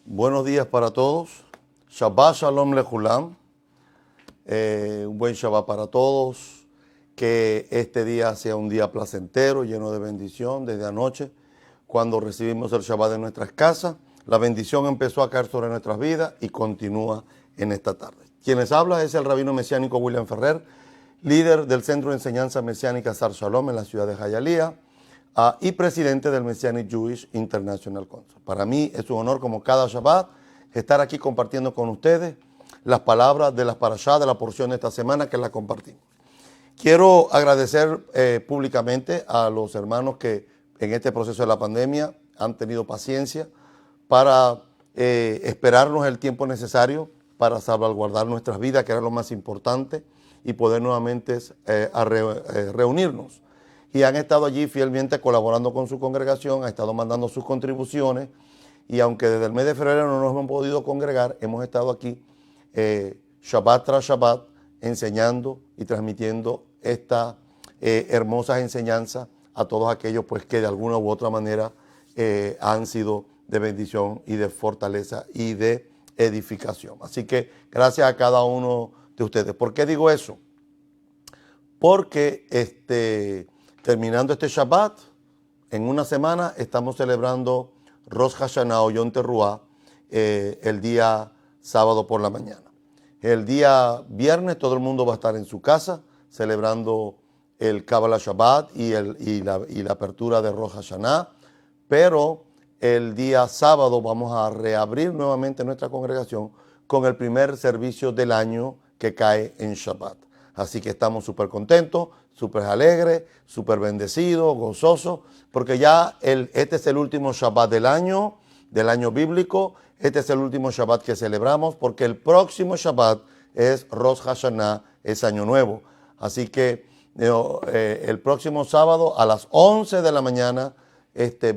Buenos días para todos. Shabbat Shalom Lejulam. Un buen Shabbat para todos. Que este día sea un día placentero, lleno de bendición. Desde anoche, cuando recibimos el Shabbat en nuestras casas, la bendición empezó a caer sobre nuestras vidas y continúa en esta tarde. Quien les habla es el rabino mesiánico William Ferrer, líder del Centro de Enseñanza Mesiánica Sar Shalom en la ciudad de Hialeah, y presidente del Messianic Jewish International Council. Para mí es un honor, como cada Shabbat, estar aquí compartiendo con ustedes las palabras de las parashá de la porción de esta semana que la compartimos. Quiero agradecer públicamente a los hermanos que en este proceso de la pandemia han tenido paciencia para esperarnos el tiempo necesario para salvaguardar nuestras vidas, que era lo más importante, y poder nuevamente reunirnos. Y han estado allí fielmente colaborando con su congregación, han estado mandando sus contribuciones, y aunque desde el mes de febrero no nos hemos podido congregar, hemos estado aquí Shabbat tras Shabbat enseñando y transmitiendo estas hermosas enseñanzas a todos aquellos pues, que de alguna u otra manera han sido de bendición y de fortaleza y de edificación. Así que gracias a cada uno de ustedes. ¿Por qué digo eso? Porque terminando este Shabbat, en una semana estamos celebrando Rosh Hashanah o Yom Teruah el día sábado por la mañana. El día viernes todo el mundo va a estar en su casa celebrando el Kabbalah Shabbat y la apertura de Rosh Hashanah, pero el día sábado vamos a reabrir nuevamente nuestra congregación con el primer servicio del año que cae en Shabbat. Así que estamos súper contentos, súper alegres, súper bendecidos, gozosos, porque ya este es el último Shabbat del año bíblico. Este es el último Shabbat que celebramos, porque el próximo Shabbat es Rosh Hashanah, es Año Nuevo. Así que el próximo sábado a las 11 de la mañana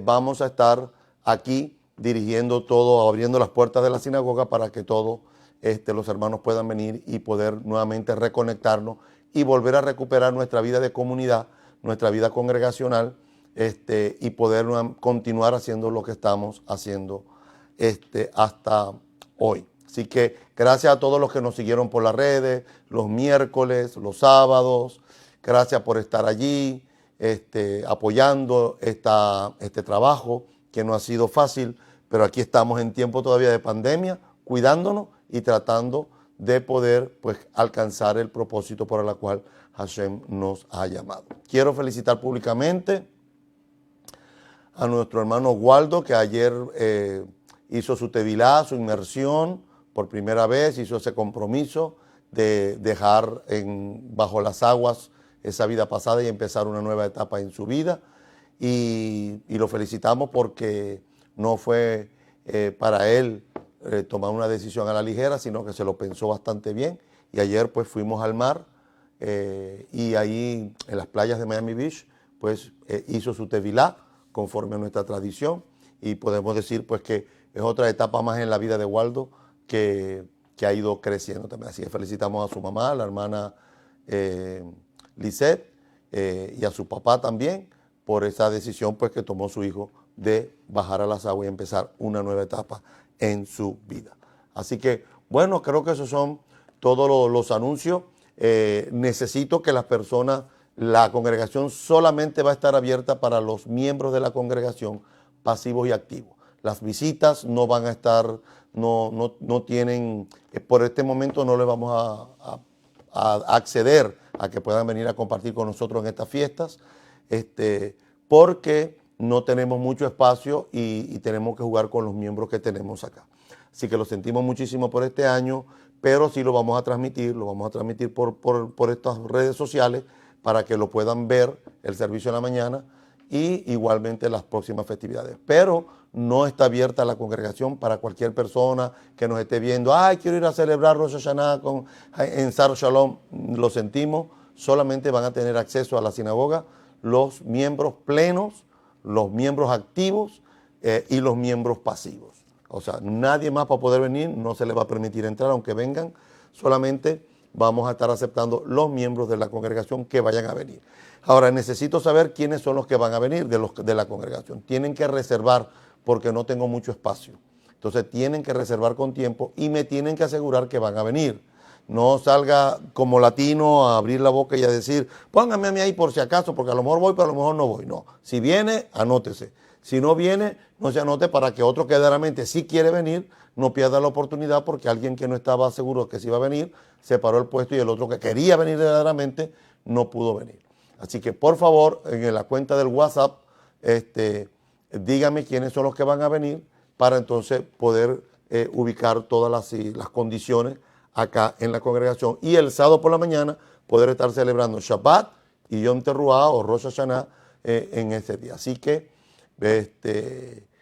vamos a estar aquí dirigiendo todo, abriendo las puertas de la sinagoga para que todos los hermanos puedan venir y poder nuevamente reconectarnos y volver a recuperar nuestra vida de comunidad, nuestra vida congregacional, y poder continuar haciendo lo que estamos haciendo hasta hoy. Así que gracias a todos los que nos siguieron por las redes, los miércoles, los sábados. Gracias por estar allí, apoyando este trabajo que no ha sido fácil, pero aquí estamos en tiempo todavía de pandemia, cuidándonos y tratando de poder pues, alcanzar el propósito por el cual Hashem nos ha llamado. Quiero felicitar públicamente a nuestro hermano Waldo, que ayer hizo su tevilá, su inmersión, por primera vez hizo ese compromiso de dejar bajo las aguas esa vida pasada y empezar una nueva etapa en su vida. Y lo felicitamos porque no fue para él tomar una decisión a la ligera, sino que se lo pensó bastante bien. Y ayer pues fuimos al mar y ahí en las playas de Miami Beach pues hizo su tevilá conforme a nuestra tradición, y podemos decir pues que es otra etapa más en la vida de Waldo que ha ido creciendo también. Así que felicitamos a su mamá, la hermana Lisette, y a su papá también por esa decisión pues que tomó su hijo de bajar a las aguas y empezar una nueva etapa en su vida. Así que, bueno, creo que esos son todos los anuncios. Necesito que las personas, la congregación solamente va a estar abierta para los miembros de la congregación, pasivos y activos. Las visitas no van a estar, no tienen, por este momento no les vamos a acceder a que puedan venir a compartir con nosotros en estas fiestas, porque no tenemos mucho espacio y tenemos que jugar con los miembros que tenemos acá. Así que lo sentimos muchísimo por este año, pero sí lo vamos a transmitir por estas redes sociales para que lo puedan ver el servicio de la mañana y igualmente las próximas festividades. Pero no está abierta la congregación para cualquier persona que nos esté viendo. Ay, quiero ir a celebrar Rosh Hashanah en Sar Shalom. Lo sentimos, solamente van a tener acceso a la sinagoga los miembros plenos, los miembros activos y los miembros pasivos. O sea, nadie más para poder venir, no se les va a permitir entrar, aunque vengan, solamente vamos a estar aceptando los miembros de la congregación que vayan a venir. Ahora, necesito saber quiénes son los que van a venir de la congregación. Tienen que reservar porque no tengo mucho espacio. Entonces tienen que reservar con tiempo y me tienen que asegurar que van a venir. No salga como latino a abrir la boca y a decir, póngame a mí ahí por si acaso, porque a lo mejor voy, pero a lo mejor no voy. No, si viene, anótese. Si no viene, no se anote para que otro que verdaderamente sí quiere venir, no pierda la oportunidad porque alguien que no estaba seguro que sí iba a venir, se paró el puesto y el otro que quería venir verdaderamente no pudo venir. Así que por favor, en la cuenta del WhatsApp, dígame quiénes son los que van a venir para entonces poder ubicar todas las condiciones acá en la congregación y el sábado por la mañana poder estar celebrando Shabbat y Yom Teruah o Rosh Hashanah en ese día. Así que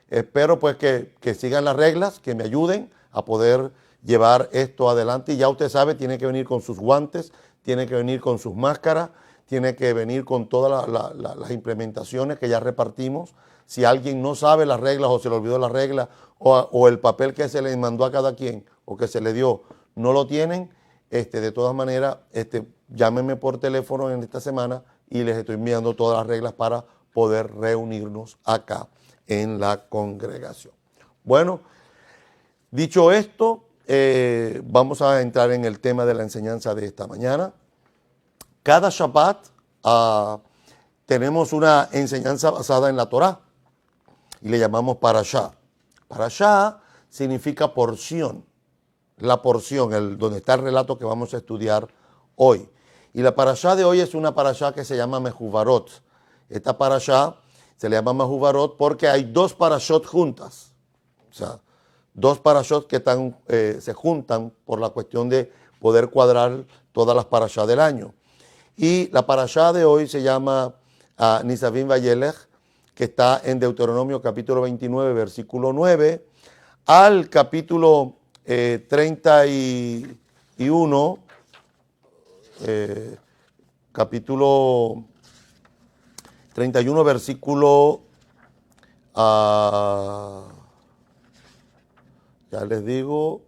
espero pues que sigan las reglas, que me ayuden a poder llevar esto adelante. Y ya usted sabe, tiene que venir con sus guantes, tiene que venir con sus máscaras, tiene que venir con todas las implementaciones que ya repartimos. Si alguien no sabe las reglas o se le olvidó las reglas o el papel que se le mandó a cada quien o que se le dio no lo tienen, de todas maneras, llámenme por teléfono en esta semana y les estoy enviando todas las reglas para poder reunirnos acá en la congregación. Bueno, dicho esto, vamos a entrar en el tema de la enseñanza de esta mañana. Cada Shabbat tenemos una enseñanza basada en la Torá y le llamamos Parashá. Parashá significa porción, la porción, donde está el relato que vamos a estudiar hoy. Y la Parashá de hoy es una Parashá que se llama Mehubarot. Esta Parashá se le llama Mehubarot porque hay dos Parashot juntas. O sea, dos Parashot que se juntan por la cuestión de poder cuadrar todas las Parashá del año. Y la Parashá de hoy se llama Nisavim Vayelech, que está en Deuteronomio capítulo 29, versículo 9, al capítulo 31, capítulo 31, versículo, ya les digo,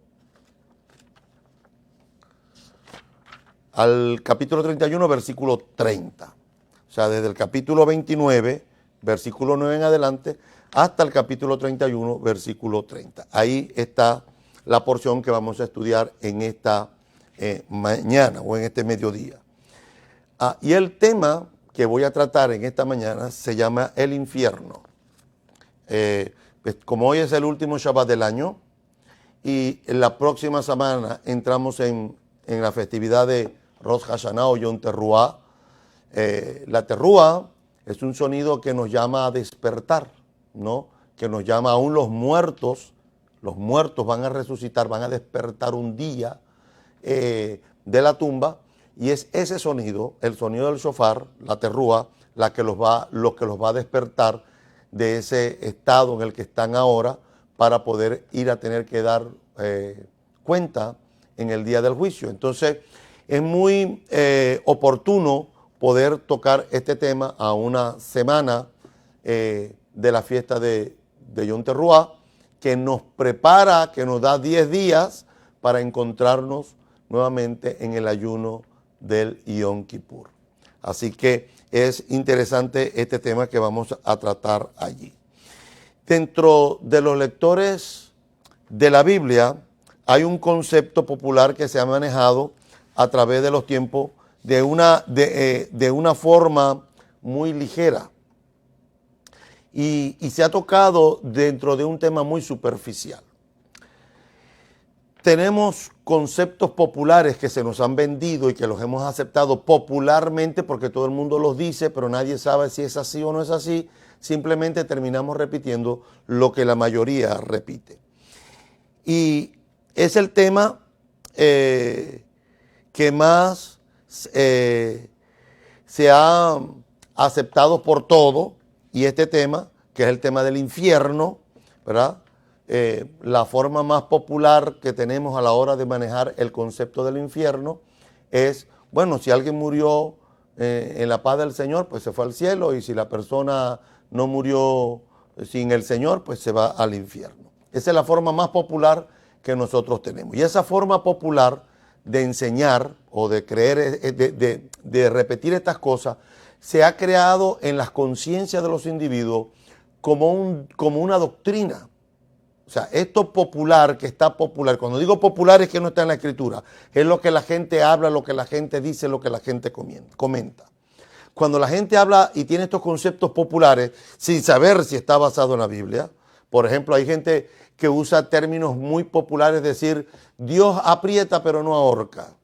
al capítulo 31, versículo 30. O sea, desde el capítulo 29, versículo 9 en adelante, hasta el capítulo 31, versículo 30. Ahí está la porción que vamos a estudiar en esta mañana o en este mediodía. Y el tema que voy a tratar en esta mañana se llama el infierno. Pues como hoy es el último Shabbat del año y en la próxima semana entramos en la festividad de Rosh Hashanah o Yom Teruah. La Teruah es un sonido que nos llama a despertar, ¿no? Que nos llama aún los muertos van a resucitar, van a despertar un día de la tumba, y es ese sonido, el sonido del shofar, la Teruah, lo que los va a despertar de ese estado en el que están ahora para poder ir a tener que dar cuenta en el día del juicio. Entonces, es muy oportuno poder tocar este tema a una semana de la fiesta de Yom Teruah, que nos prepara, que nos da 10 días para encontrarnos nuevamente en el ayuno del Yom Kippur. Así que es interesante este tema que vamos a tratar allí. Dentro de los lectores de la Biblia hay un concepto popular que se ha manejado a través de los tiempos de una forma muy ligera y se ha tocado dentro de un tema muy superficial. Tenemos conceptos populares que se nos han vendido y que los hemos aceptado popularmente porque todo el mundo los dice, pero nadie sabe si es así o no es así. Simplemente terminamos repitiendo lo que la mayoría repite. Y es el tema que más se ha aceptado por todo, y este tema, que es el tema del infierno, ¿verdad? La forma más popular que tenemos a la hora de manejar el concepto del infierno es, bueno, si alguien murió en la paz del Señor, pues se fue al cielo, y si la persona no murió sin el Señor, pues se va al infierno. Esa es la forma más popular que nosotros tenemos. Y esa forma popular de enseñar o de creer, de repetir estas cosas, se ha creado en las conciencias de los individuos como una doctrina. O sea, esto popular, que está popular, cuando digo popular es que no está en la escritura, es lo que la gente habla, lo que la gente dice, lo que la gente comenta. Cuando la gente habla y tiene estos conceptos populares sin saber si está basado en la Biblia, por ejemplo, hay gente que usa términos muy populares, decir, Dios aprieta pero no ahorca.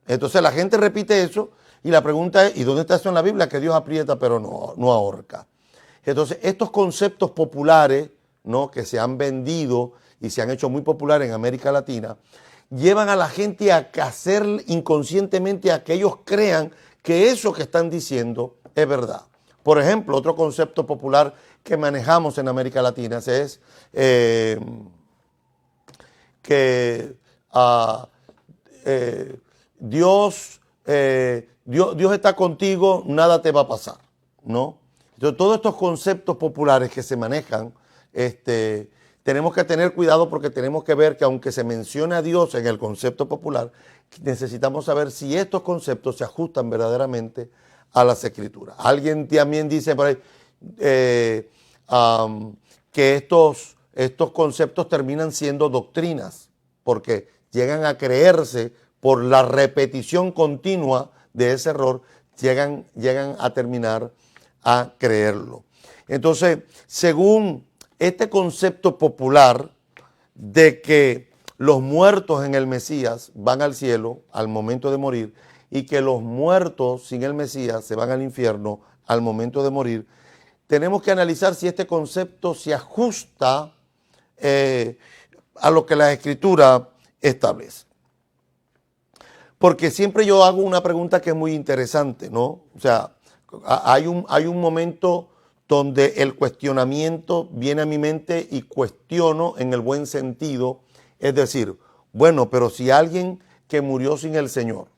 Entonces la gente repite eso y la pregunta es, ¿y dónde está eso en la Biblia? Que Dios aprieta pero no ahorca. Entonces estos conceptos populares, ¿no?, que se han vendido y se han hecho muy populares en América Latina, llevan a la gente a hacer inconscientemente a que ellos crean que eso que están diciendo es verdad. Por ejemplo, otro concepto popular que manejamos en América Latina es que Dios está contigo, nada te va a pasar, ¿no? Entonces, todos estos conceptos populares que se manejan, tenemos que tener cuidado porque tenemos que ver que aunque se mencione a Dios en el concepto popular, necesitamos saber si estos conceptos se ajustan verdaderamente a las Escrituras. Alguien también dice por ahí que estos conceptos terminan siendo doctrinas porque llegan a creerse por la repetición continua de ese error, llegan a terminar a creerlo. Entonces, según este concepto popular de que los muertos en el Mesías van al cielo al momento de morir y que los muertos sin el Mesías se van al infierno al momento de morir, tenemos que analizar si este concepto se ajusta a lo que la Escritura establece. Porque siempre yo hago una pregunta que es muy interesante, ¿no? O sea, hay un momento donde el cuestionamiento viene a mi mente y cuestiono en el buen sentido. Es decir, bueno, pero si alguien que murió sin el Señor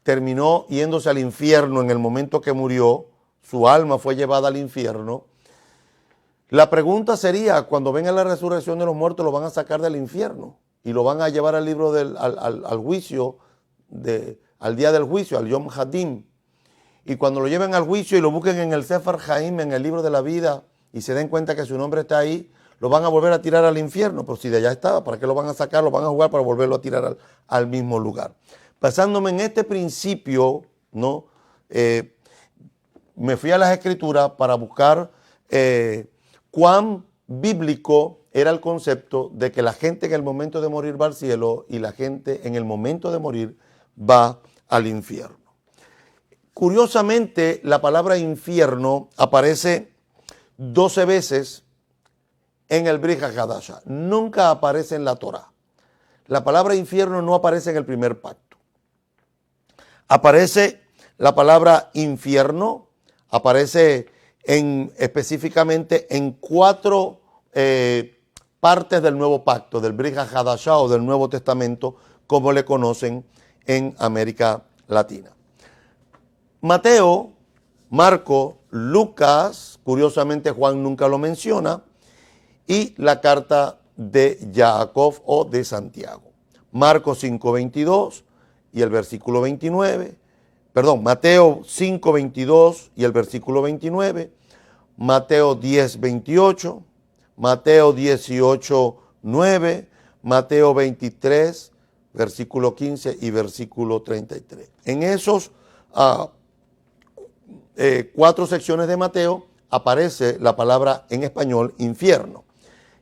terminó yéndose al infierno en el momento que murió, su alma fue llevada al infierno, la pregunta sería, cuando venga la resurrección de los muertos, lo van a sacar del infierno y lo van a llevar al libro al juicio, al día del juicio, al Yom Hadim. Y cuando lo lleven al juicio y lo busquen en el Sefer Haim, en el libro de la vida, y se den cuenta que su nombre está ahí, lo van a volver a tirar al infierno. Pero si de allá estaba, ¿para qué lo van a sacar? Lo van a jugar para volverlo a tirar al mismo lugar. Basándome en este principio, ¿no? Me fui a las Escrituras para buscar cuán bíblico era el concepto de que la gente en el momento de morir va al cielo y la gente en el momento de morir va al infierno. Curiosamente, la palabra infierno aparece 12 veces en el Brit HaChadashah. Nunca aparece en la Torah. La palabra infierno no aparece en el primer pacto. Aparece la palabra infierno, aparece específicamente en 4 partes del nuevo pacto, del Brit HaChadashah o del Nuevo Testamento, como le conocen en América Latina. Mateo, Marco, Lucas, curiosamente Juan nunca lo menciona, y la carta de Jacob o de Santiago. Marcos 5:22 y el versículo 29, Mateo 5:22 y el versículo 29, Mateo 10:28, Mateo 18:9, Mateo 23, versículo 15 y versículo 33. En esos 4 secciones de Mateo aparece la palabra en español infierno.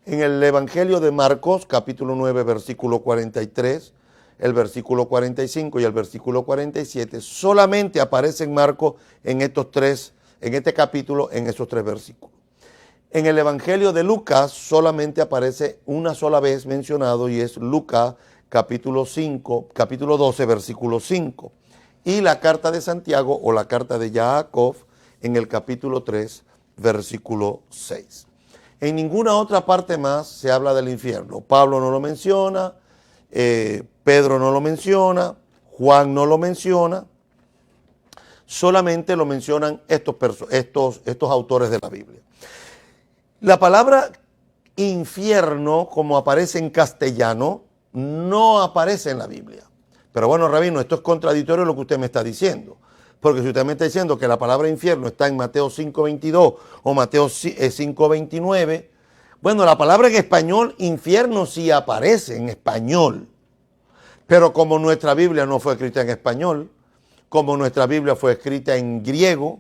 En el Evangelio de Marcos, capítulo 9, versículo 43, el versículo 45 y el versículo 47, solamente aparece en Marcos en este capítulo, en esos 3 versículos. En el Evangelio de Lucas solamente aparece una sola vez mencionado y es Lucas capítulo 12, versículo 5. Y la carta de Santiago o la carta de Jacob en el capítulo 3, versículo 6. En ninguna otra parte más se habla del infierno. Pablo no lo menciona, Pedro no lo menciona, Juan no lo menciona, solamente lo mencionan estos autores de la Biblia. La palabra infierno, como aparece en castellano, no aparece en la Biblia. Pero bueno, rabino, esto es contradictorio a lo que usted me está diciendo. Porque si usted me está diciendo que la palabra infierno está en Mateo 5:22 o Mateo 5:29, Bueno, la palabra en español, infierno, sí aparece en español. Pero como nuestra Biblia no fue escrita en español, como nuestra Biblia fue escrita en griego,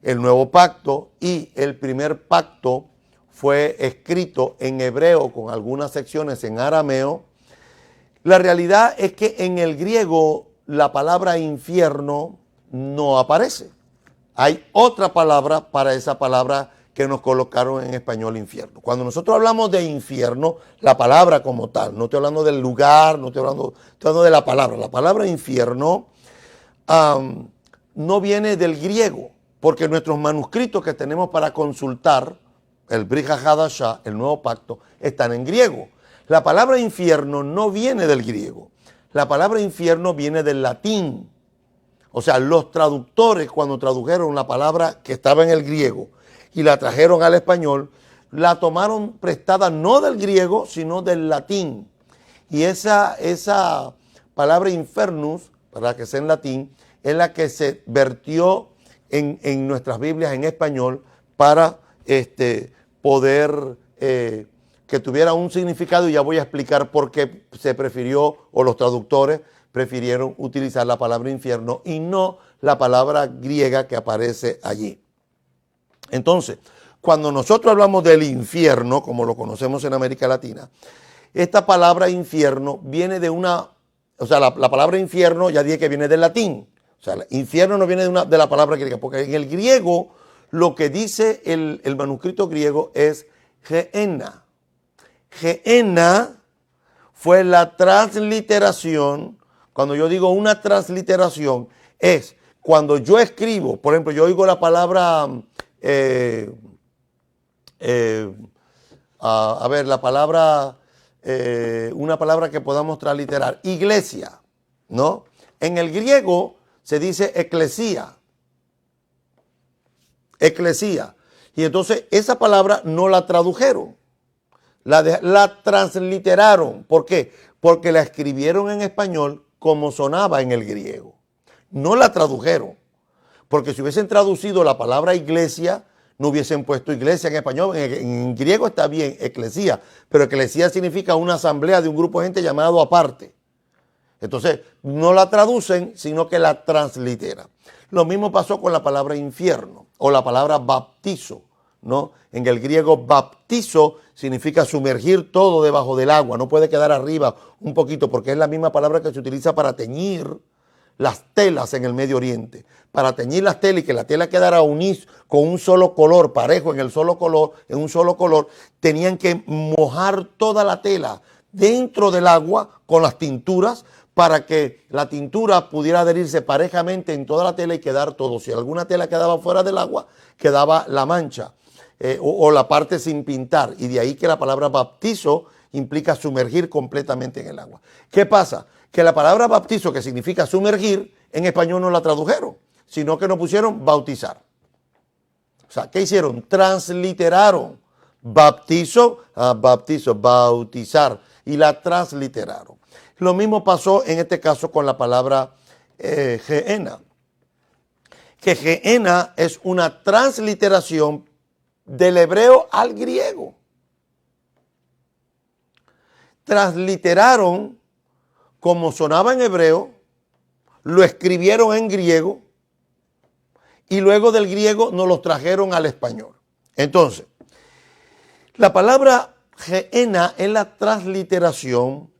el nuevo pacto y el primer pacto fue escrito en hebreo con algunas secciones en arameo, la realidad es que en el griego la palabra infierno no aparece. Hay otra palabra para esa palabra que nos colocaron en español infierno. Cuando nosotros hablamos de infierno, la palabra como tal, no estoy hablando del lugar, estoy hablando de la palabra. La palabra infierno no viene del griego, porque nuestros manuscritos que tenemos para consultar, el Brit Hadashah, el Nuevo Pacto, están en griego. La palabra infierno no viene del griego. La palabra infierno viene del latín. O sea, los traductores, cuando tradujeron la palabra que estaba en el griego y la trajeron al español, la tomaron prestada no del griego, sino del latín. Y esa palabra infernus, para que sea en latín, es la que se vertió en nuestras Biblias en español para poder que tuviera un significado, y ya voy a explicar por qué se prefirió, o los traductores prefirieron utilizar la palabra infierno y no la palabra griega que aparece allí. Entonces, cuando nosotros hablamos del infierno, como lo conocemos en América Latina, esta palabra infierno viene de una, o sea, la palabra infierno ya dije que viene del latín. O sea, infierno no viene de la palabra griega, porque en el griego lo que dice el manuscrito griego es Gehenna. Gehenna fue la transliteración. Cuando yo digo una transliteración, es cuando yo escribo, por ejemplo, yo oigo la palabra, la palabra, una palabra que podamos transliterar, iglesia, ¿no? En el griego se dice eclesía. Eclesía. Y entonces esa palabra no la tradujeron. La transliteraron. ¿Por qué? Porque la escribieron en español como sonaba en el griego. No la tradujeron. Porque si hubiesen traducido la palabra iglesia, no hubiesen puesto iglesia en español. En griego está bien, eclesía. Pero eclesía significa una asamblea de un grupo de gente llamado aparte. Entonces, no la traducen, sino que la transliteran. Lo mismo pasó con la palabra infierno o la palabra baptizo, ¿no? En el griego baptizo significa sumergir todo debajo del agua. No puede quedar arriba un poquito, porque es la misma palabra que se utiliza para teñir las telas en el Medio Oriente. Para teñir las telas y que la tela quedara con un solo color, parejo en un solo color, tenían que mojar toda la tela dentro del agua con las tinturas para que la tintura pudiera adherirse parejamente en toda la tela y quedar todo. Si alguna tela quedaba fuera del agua, quedaba la mancha o la parte sin pintar. Y de ahí que la palabra baptizo implica sumergir completamente en el agua. ¿Qué pasa? Que la palabra baptizo, que significa sumergir, en español no la tradujeron, sino que nos pusieron bautizar. O sea, ¿qué hicieron? Transliteraron baptizo, bautizar, y la transliteraron. Lo mismo pasó en este caso con la palabra Gehenna. Que Gehenna es una transliteración del hebreo al griego. Transliteraron como sonaba en hebreo, lo escribieron en griego y luego del griego nos los trajeron al español. Entonces, la palabra Gehenna es la transliteración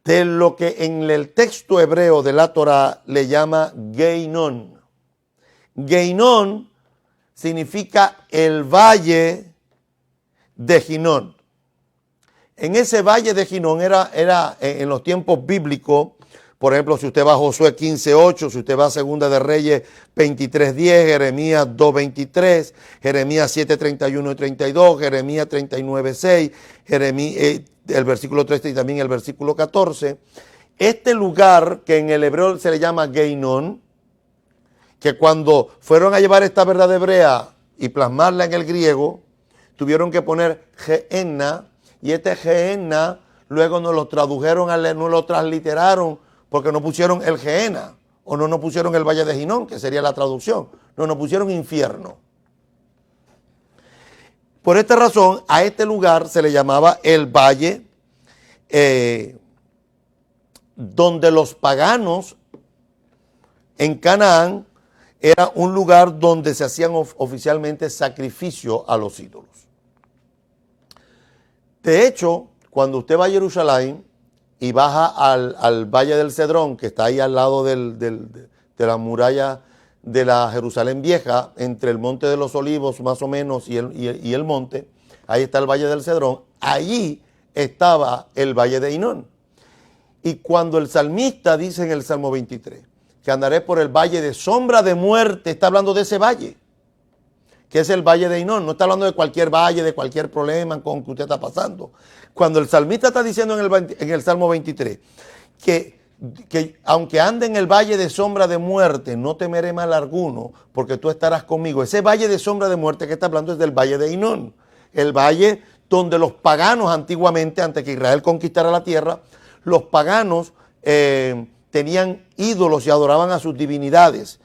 de lo que en el texto hebreo de la Torá le llama Geinón. Geinón significa el valle de Ginón. En ese valle de Ginón era en los tiempos bíblicos. Por ejemplo, si usted va a Josué 15:8, si usted va a Segunda de Reyes 23:10, Jeremías 2:23, Jeremías 7:31 y 32, Jeremías 39:6, el versículo 13 y también el versículo 14. Este lugar que en el hebreo se le llama Geinón, que cuando fueron a llevar esta verdad hebrea y plasmarla en el griego, tuvieron que poner Gehenna, y este Gehenna luego nos lo tradujeron, nos lo transliteraron, porque no pusieron el Gehenna, o no nos pusieron el Valle de Ginón, que sería la traducción, no nos pusieron infierno. Por esta razón, a este lugar se le llamaba el valle donde los paganos en Canaán era un lugar donde se hacían oficialmente sacrificios a los ídolos. De hecho, cuando usted va a Jerusalén y baja al Valle del Cedrón, que está ahí al lado de la muralla de la Jerusalén Vieja, entre el Monte de los Olivos más o menos y el monte, ahí está el Valle del Cedrón, allí estaba el Valle de Hinón. Y cuando el salmista dice en el Salmo 23 que andaré por el valle de sombra de muerte, está hablando de ese valle, que es el Valle de Hinón. No está hablando de cualquier valle, de cualquier problema con que usted está pasando. Cuando el salmista está diciendo en el Salmo 23 que aunque ande en el valle de sombra de muerte, no temeré mal alguno, porque tú estarás conmigo. Ese valle de sombra de muerte que está hablando es del Valle de Hinón, el valle donde los paganos antiguamente, antes que Israel conquistara la tierra, los paganos tenían ídolos y adoraban a sus divinidades.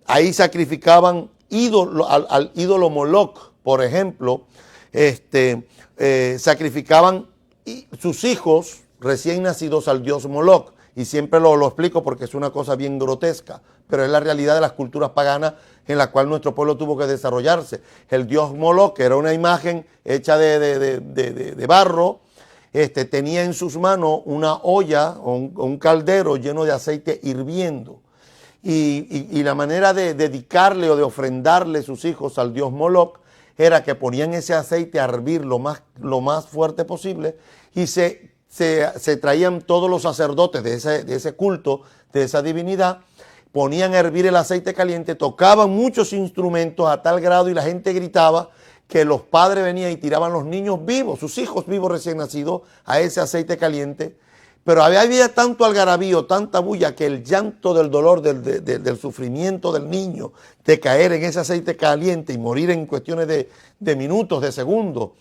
Ahí sacrificaban al ídolo Moloch, por ejemplo. Sacrificaban sus hijos recién nacidos al dios Moloch. Y siempre lo explico porque es una cosa bien grotesca, pero es la realidad de las culturas paganas en la cual nuestro pueblo tuvo que desarrollarse. El dios Moloch, que era una imagen hecha de barro, tenía en sus manos una olla o un caldero lleno de aceite hirviendo. Y la manera de dedicarle o de ofrendarle sus hijos al dios Moloch era que ponían ese aceite a hervir lo más fuerte posible y se traían todos los sacerdotes de ese culto, de esa divinidad, ponían a hervir el aceite caliente, tocaban muchos instrumentos a tal grado y la gente gritaba que los padres venían y tiraban los niños vivos, sus hijos vivos recién nacidos, a ese aceite caliente. Pero había tanto algarabío, tanta bulla, que el llanto del dolor, del sufrimiento del niño, de caer en ese aceite caliente y morir en cuestiones de minutos, de segundos,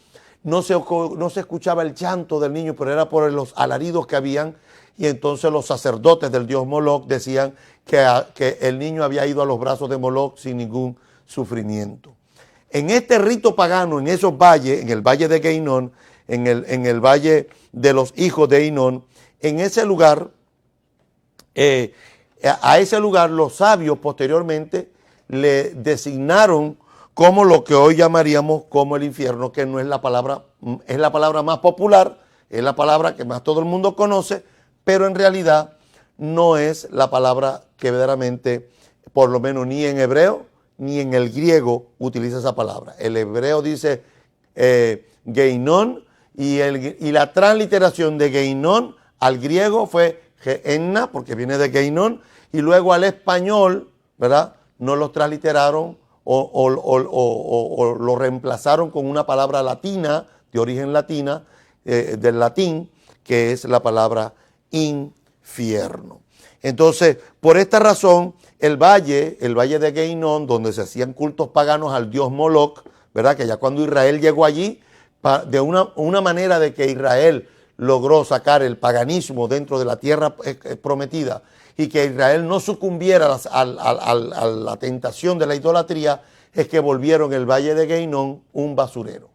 no se escuchaba el llanto del niño, pero era por los alaridos que habían. Y entonces los sacerdotes del dios Moloch decían que el niño había ido a los brazos de Moloch sin ningún sufrimiento. En este rito pagano, en esos valles, en el valle de Geinón, en el valle de los hijos de Hinón, en ese lugar, a ese lugar los sabios posteriormente le designaron como lo que hoy llamaríamos como el infierno, que no es la palabra, es la palabra más popular, es la palabra que más todo el mundo conoce, pero en realidad no es la palabra que verdaderamente, por lo menos ni en hebreo, ni en el griego utiliza esa palabra. El hebreo dice Geinón y la transliteración de Geinón al griego fue Gehenna, porque viene de Geinón, y luego al español, ¿verdad? No lo transliteraron o lo reemplazaron con una palabra latina, de origen latina, del latín, que es la palabra infierno. Entonces, por esta razón, el valle de Geinón, donde se hacían cultos paganos al dios Moloch, ¿verdad? Que ya cuando Israel llegó allí, de una manera de que Israel logró sacar el paganismo dentro de la tierra prometida y que Israel no sucumbiera a la tentación de la idolatría, es que volvieron el valle de Geinón un basurero.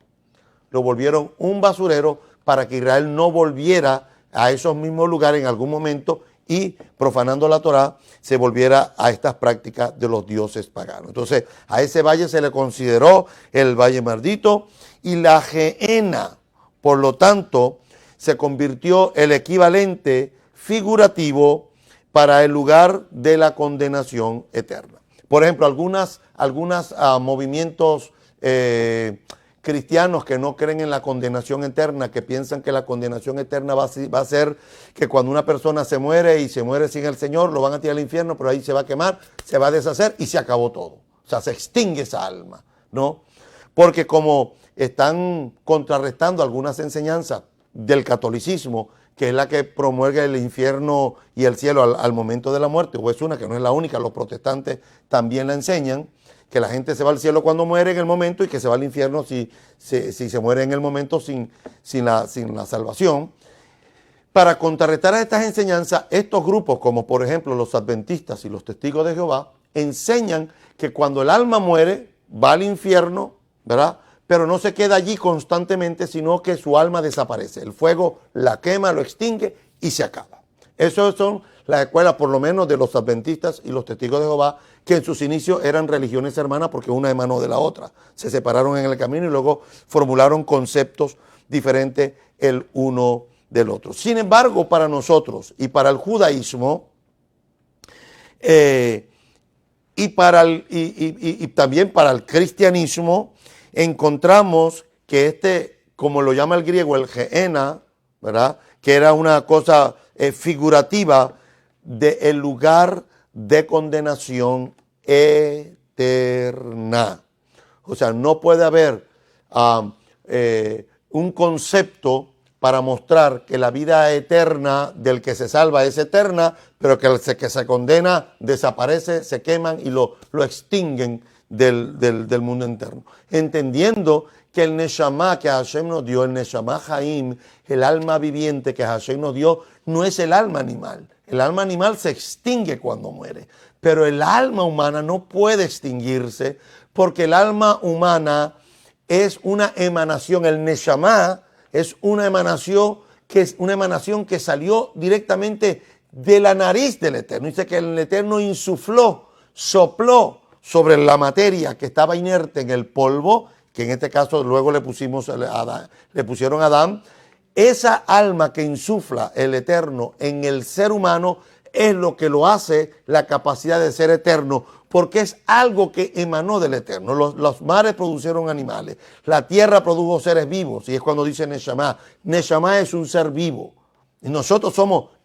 Lo volvieron un basurero para que Israel no volviera a esos mismos lugares en algún momento y, profanando la Torá, se volviera a estas prácticas de los dioses paganos. Entonces, a ese valle se le consideró el valle maldito y la Gehenna, por lo tanto, se convirtió el equivalente figurativo para el lugar de la condenación eterna. Por ejemplo, algunos movimientos cristianos que no creen en la condenación eterna, que piensan que la condenación eterna va a ser que cuando una persona se muere y se muere sin el Señor, lo van a tirar al infierno, pero ahí se va a quemar, se va a deshacer y se acabó todo. O sea, se extingue esa alma, ¿no? Porque como están contrarrestando algunas enseñanzas del catolicismo, que es la que promueve el infierno y el cielo al momento de la muerte, o es una que no es la única, los protestantes también la enseñan, que la gente se va al cielo cuando muere en el momento y que se va al infierno si se muere en el momento sin la salvación. Para contrarrestar a estas enseñanzas, estos grupos, como por ejemplo los adventistas y los testigos de Jehová, enseñan que cuando el alma muere, va al infierno, ¿verdad? pero no se queda allí constantemente, sino que su alma desaparece. El fuego la quema, lo extingue y se acaba. Esas son las escuelas, por lo menos, de los adventistas y los testigos de Jehová, que en sus inicios eran religiones hermanas porque una emanó de la otra. Se separaron en el camino y luego formularon conceptos diferentes el uno del otro. Sin embargo, para nosotros y para el judaísmo, y también para el cristianismo, encontramos que como lo llama el griego, el gehenna, ¿verdad?, que era una cosa figurativa del lugar de condenación eterna. O sea, no puede haber un concepto para mostrar que la vida eterna del que se salva es eterna, pero que el que se condena desaparece, se queman y lo extinguen del mundo interno. Entendiendo que el Neshama que Hashem nos dio, el Neshama Haim, el alma viviente que Hashem nos dio, no es el alma animal. El alma animal se extingue cuando muere, pero el alma humana no puede extinguirse porque el alma humana es una emanación, el Neshama es una emanación que salió directamente de la nariz del Eterno. Dice que el Eterno insufló, sopló sobre la materia que estaba inerte en el polvo, que en este caso luego le pusieron a Adán. Esa alma que insufla el Eterno en el ser humano es lo que lo hace la capacidad de ser eterno, porque es algo que emanó del Eterno. Los mares produjeron animales, la tierra produjo seres vivos, y es cuando dice Neshama. Neshama es un ser vivo. Y nosotros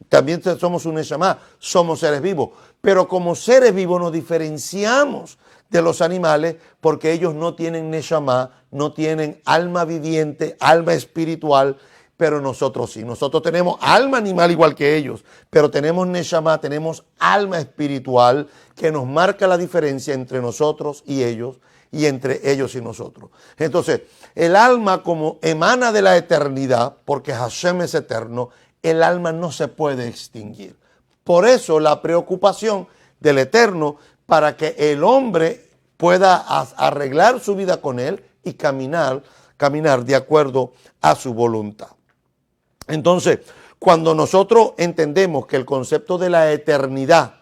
también somos un Neshama, somos seres vivos. Pero como seres vivos nos diferenciamos de los animales porque ellos no tienen Neshama, no tienen alma viviente, alma espiritual, pero nosotros sí. Nosotros tenemos alma animal igual que ellos, pero tenemos Neshama, tenemos alma espiritual que nos marca la diferencia entre nosotros y ellos, y entre ellos y nosotros. Entonces, el alma como emana de la eternidad, porque Hashem es eterno, el alma no se puede extinguir. Por eso la preocupación del Eterno para que el hombre pueda arreglar su vida con él y caminar de acuerdo a su voluntad. Entonces, cuando nosotros entendemos que el concepto de la eternidad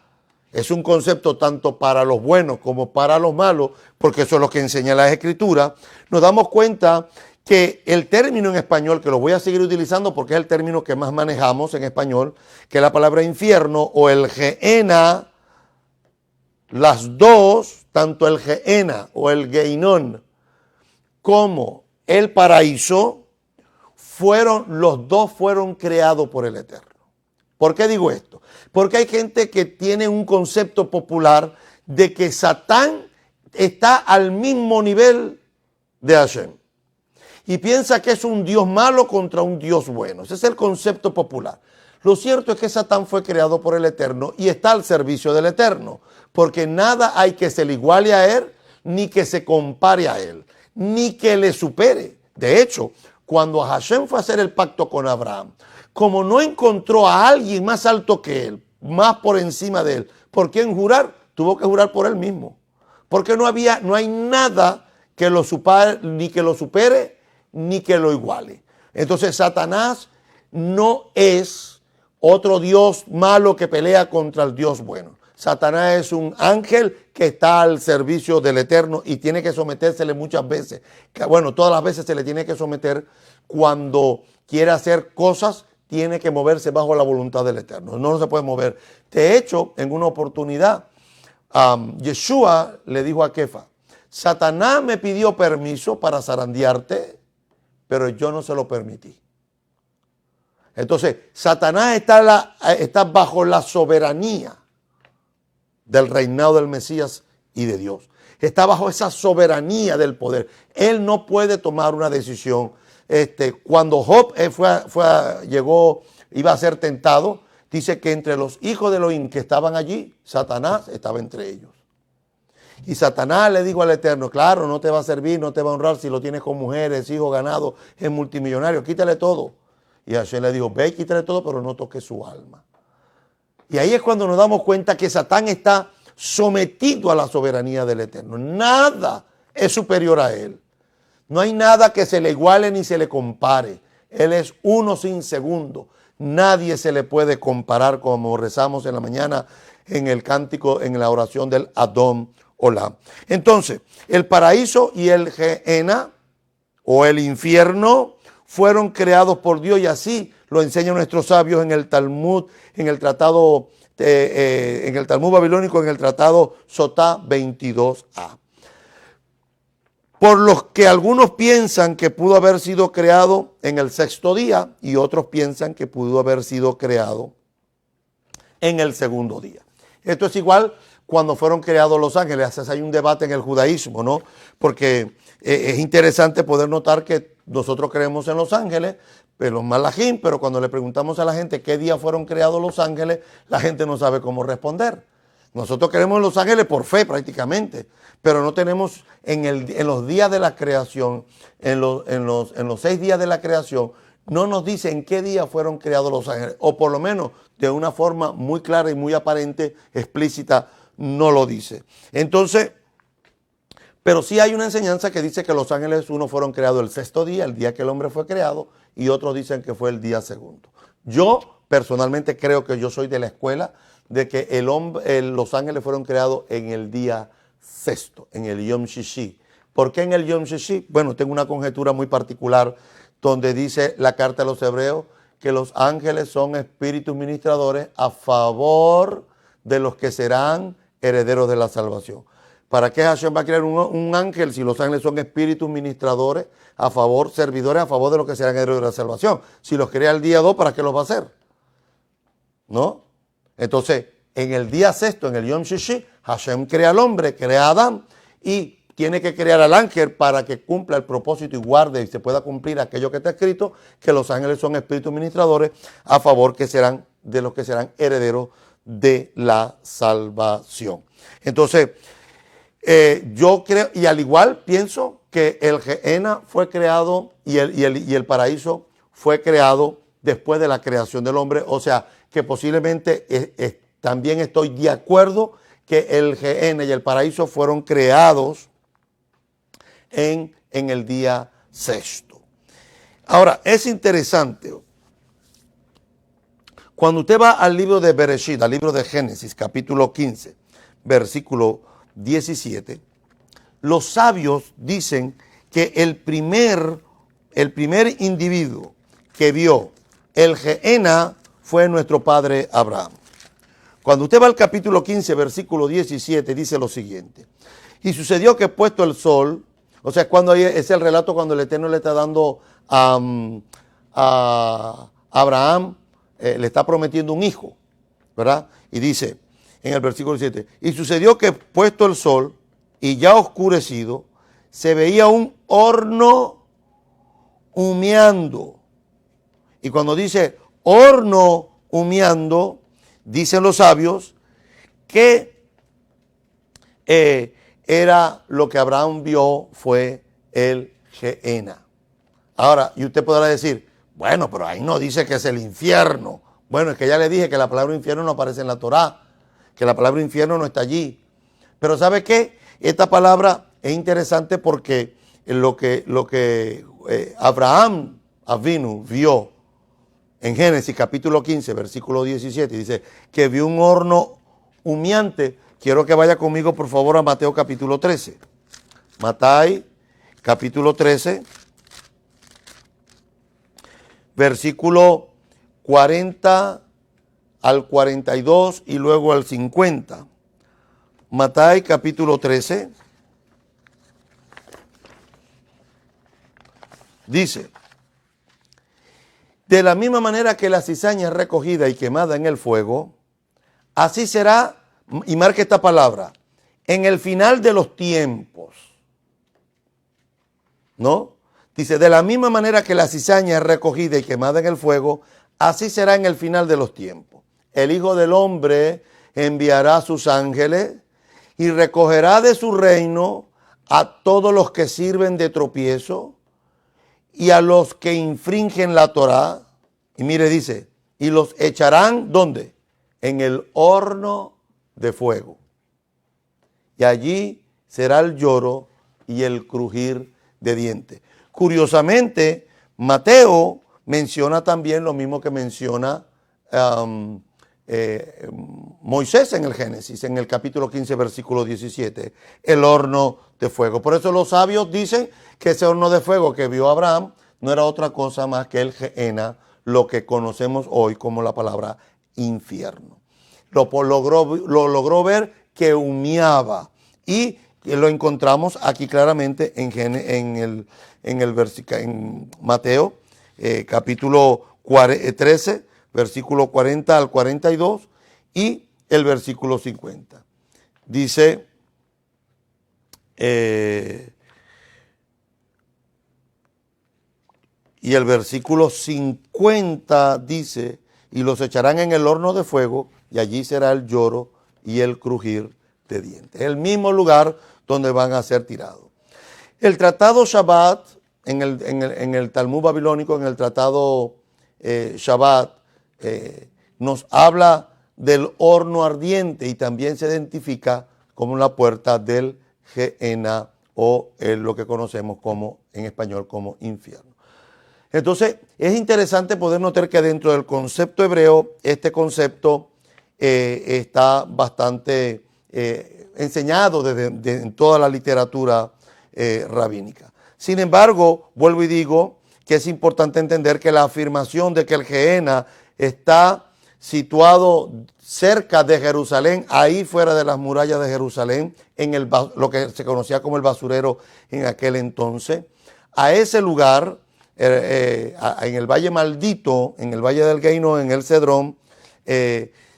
es un concepto tanto para los buenos como para los malos, porque eso es lo que enseña la Escritura, nos damos cuenta que el término en español, que lo voy a seguir utilizando porque es el término que más manejamos en español, que es la palabra infierno o el Gehenna, las dos, tanto el Gehenna o el Geinón como el paraíso, los dos fueron creados por el Eterno. ¿Por qué digo esto? Porque hay gente que tiene un concepto popular de que Satán está al mismo nivel de Hashem y piensa que es un Dios malo contra un Dios bueno. Ese es el concepto popular. Lo cierto es que Satán fue creado por el Eterno y está al servicio del Eterno, porque nada hay que se le iguale a él, ni que se compare a él, ni que le supere. De hecho, cuando Hashem fue a hacer el pacto con Abraham, como no encontró a alguien más alto que él, más por encima de él, ¿por quién jurar? Tuvo que jurar por él mismo. Porque no hay nada que lo supere, ni que lo iguale. Entonces Satanás no es otro Dios malo que pelea contra el Dios bueno. Satanás es un ángel que está al servicio del Eterno y tiene que sometérsele muchas veces. Bueno, todas las veces se le tiene que someter. Cuando quiere hacer cosas, tiene que moverse bajo la voluntad del Eterno. No se puede mover. De hecho, en una oportunidad, Yeshua le dijo a Kefa: Satanás me pidió permiso para zarandearte, pero yo no se lo permití. Entonces, Satanás está bajo la soberanía del reinado del Mesías y de Dios. Está bajo esa soberanía del poder. Él no puede tomar una decisión. Cuando Job iba a ser tentado, dice que entre los hijos de Elohim que estaban allí, Satanás estaba entre ellos. Y Satanás le dijo al Eterno: claro, no te va a servir, no te va a honrar si lo tienes con mujeres, hijos, ganado, es multimillonario, quítale todo. Y Hashem le dijo: ve y quítale todo, pero no toques su alma. Y ahí es cuando nos damos cuenta que Satán está sometido a la soberanía del Eterno. Nada es superior a él. No hay nada que se le iguale ni se le compare. Él es uno sin segundo. Nadie se le puede comparar, como rezamos en la mañana en el cántico, en la oración del Adón Olam. Entonces, el paraíso y el Gehenna o el infierno fueron creados por Dios, y así lo enseñan nuestros sabios en el Talmud, en el tratado, en el Talmud babilónico, en el tratado Sotá 22a. Por los que algunos piensan que pudo haber sido creado en el sexto día y otros piensan que pudo haber sido creado en el segundo día. Esto es igual cuando fueron creados los ángeles. Hay un debate en el judaísmo, ¿no? Porque es interesante poder notar que nosotros creemos en los ángeles, pero los malajim, pero cuando le preguntamos a la gente qué día fueron creados los ángeles, la gente no sabe cómo responder. Nosotros creemos en los ángeles por fe prácticamente, pero no tenemos en los días de la creación, en los 6 días de la creación, no nos dice en qué día fueron creados los ángeles, o por lo menos de una forma muy clara y muy aparente, explícita, no lo dice. Entonces, pero sí hay una enseñanza que dice que los ángeles, unos fueron creados el sexto día, el día que el hombre fue creado, y otros dicen que fue el día segundo. Yo personalmente creo que yo soy de la escuela de que los ángeles fueron creados en el día sexto, en el Yom Shishi. ¿Por qué en el Yom Shishi? Bueno, tengo una conjetura muy particular donde dice la carta a los hebreos que los ángeles son espíritus ministradores a favor de los que serán herederos de la salvación. ¿Para qué Hashem va a crear un ángel si los ángeles son espíritus ministradores a favor, servidores a favor de los que serán herederos de la salvación? Si los crea el día 2, ¿para qué los va a hacer? ¿No? Entonces, en el día sexto, en el Yom Shishi, Hashem crea al hombre, crea a Adán, y tiene que crear al ángel para que cumpla el propósito y guarde y se pueda cumplir aquello que está escrito, que los ángeles son espíritus ministradores a favor de los que serán herederos de la salvación. Entonces, yo creo, y al igual pienso que el Gehenna fue creado y el paraíso fue creado después de la creación del hombre, o sea, que posiblemente también estoy de acuerdo que el Gehenna y el paraíso fueron creados en el día sexto. Ahora, es interesante, cuando usted va al libro de Bereshit, al libro de Génesis, capítulo 15, versículo 17, los sabios dicen que el primer individuo que vio el Gehenna fue nuestro padre Abraham. Cuando usted va al capítulo 15, versículo 17, dice lo siguiente: y sucedió que puesto el sol, o sea, es el relato cuando el Eterno le está dando a Abraham, le está prometiendo un hijo, ¿verdad? Y dice en el versículo 17, y sucedió que puesto el sol y ya oscurecido, se veía un horno humeando. Y cuando dice horno humeando, dicen los sabios que era lo que Abraham vio fue el Gehenna. Ahora, y usted podrá decir, bueno, pero ahí no dice que es el infierno. Bueno, es que ya le dije que la palabra infierno no aparece en la Torá, que la palabra infierno no está allí. Pero ¿sabe qué? Esta palabra es interesante porque lo que Abraham Avinu vio en Génesis capítulo 15, versículo 17, dice que vio un horno humeante. Quiero que vaya conmigo, por favor, a Mateo capítulo 13. Mateo capítulo 13, versículo 40 al 42 y luego al 50. Mateo capítulo 13 dice: de la misma manera que la cizaña es recogida y quemada en el fuego, así será, y marque esta palabra, en el final de los tiempos. ¿No? Dice, de la misma manera que la cizaña es recogida y quemada en el fuego, así será en el final de los tiempos. El Hijo del Hombre enviará a sus ángeles y recogerá de su reino a todos los que sirven de tropiezo y a los que infringen la Torá. Y mire, dice, y los echarán, ¿dónde? En el horno de fuego. Y allí será el lloro y el crujir de dientes. Curiosamente, Mateo menciona también lo mismo que menciona Moisés en el Génesis, en el capítulo 15, versículo 17, el horno de fuego. Por eso los sabios dicen que ese horno de fuego que vio Abraham no era otra cosa más que el Gehenna, lo que conocemos hoy como la palabra infierno. Lo logró ver que humeaba, y lo encontramos aquí claramente en Mateo capítulo 13, versículo 40 al 42 y el versículo 50. Dice, y el versículo 50 dice, y los echarán en el horno de fuego, y allí será el lloro y el crujir de dientes. El mismo lugar donde van a ser tirados. El tratado Shabbat, en el Talmud babilónico, en el tratado Shabbat, nos habla del horno ardiente y también se identifica como la puerta del Gehenna, o lo que conocemos como en español como infierno. Entonces, es interesante poder notar que dentro del concepto hebreo, este concepto está bastante enseñado en toda la literatura rabínica. Sin embargo, vuelvo y digo que es importante entender que la afirmación de que el Gehenna está situado cerca de Jerusalén, ahí fuera de las murallas de Jerusalén, en lo que se conocía como el basurero en aquel entonces, a ese lugar, en el Valle Maldito, en el Valle del Geino, en el Cedrón,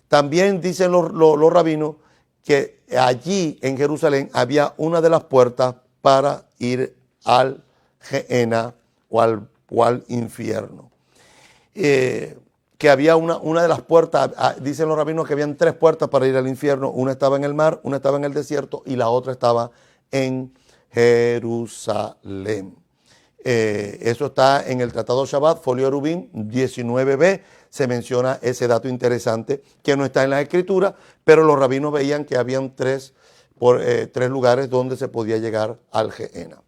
también dicen los rabinos que allí en Jerusalén había una de las puertas para ir al Gehenna o al infierno. Que había una de las puertas, dicen los rabinos que habían 3 puertas para ir al infierno. Una estaba en el mar, una estaba en el desierto y la otra estaba en Jerusalén. Eso está en el Tratado Shabbat, folio Erubín 19b. Se menciona ese dato interesante que no está en la escritura, pero los rabinos veían que habían 3 lugares donde se podía llegar al Gehenna.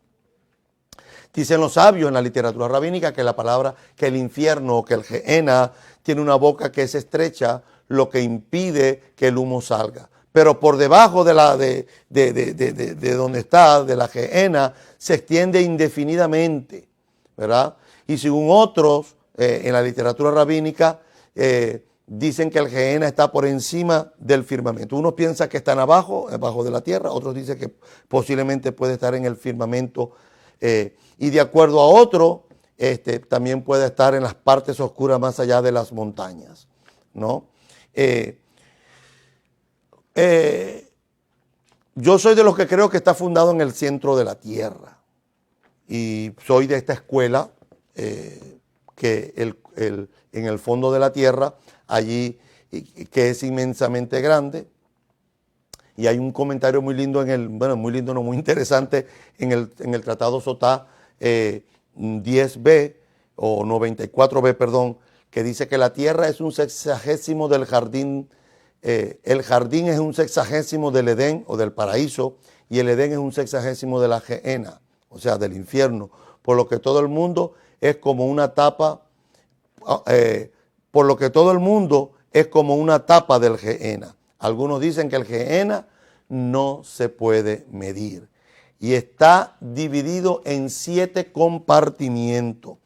Dicen los sabios en la literatura rabínica que la palabra, que el infierno o que el Gehenna tiene una boca que es estrecha, lo que impide que el humo salga. Pero por debajo de donde está, de la Gehenna, se extiende indefinidamente, ¿verdad? Y según otros, en la literatura rabínica, dicen que el Gehenna está por encima del firmamento. Unos piensan que están abajo de la tierra, otros dicen que posiblemente puede estar en el firmamento. Y de acuerdo a otro, también puede estar en las partes oscuras más allá de las montañas, ¿no? Yo soy de los que creo que está fundado en el centro de la tierra. Y soy de esta escuela que en el fondo de la tierra, allí, que es inmensamente grande. Y hay un comentario muy lindo muy lindo, no, muy interesante en el Tratado Sotá 10b o 94b, perdón, que dice que la tierra es un sexagésimo del jardín, el jardín es un sexagésimo del Edén o del paraíso, y el Edén es un sexagésimo de la Gehenna, o sea, del infierno, por lo que todo el mundo es como una tapa, del Gehenna. Algunos dicen que el Gehenna no se puede medir y está dividido en 7 compartimientos,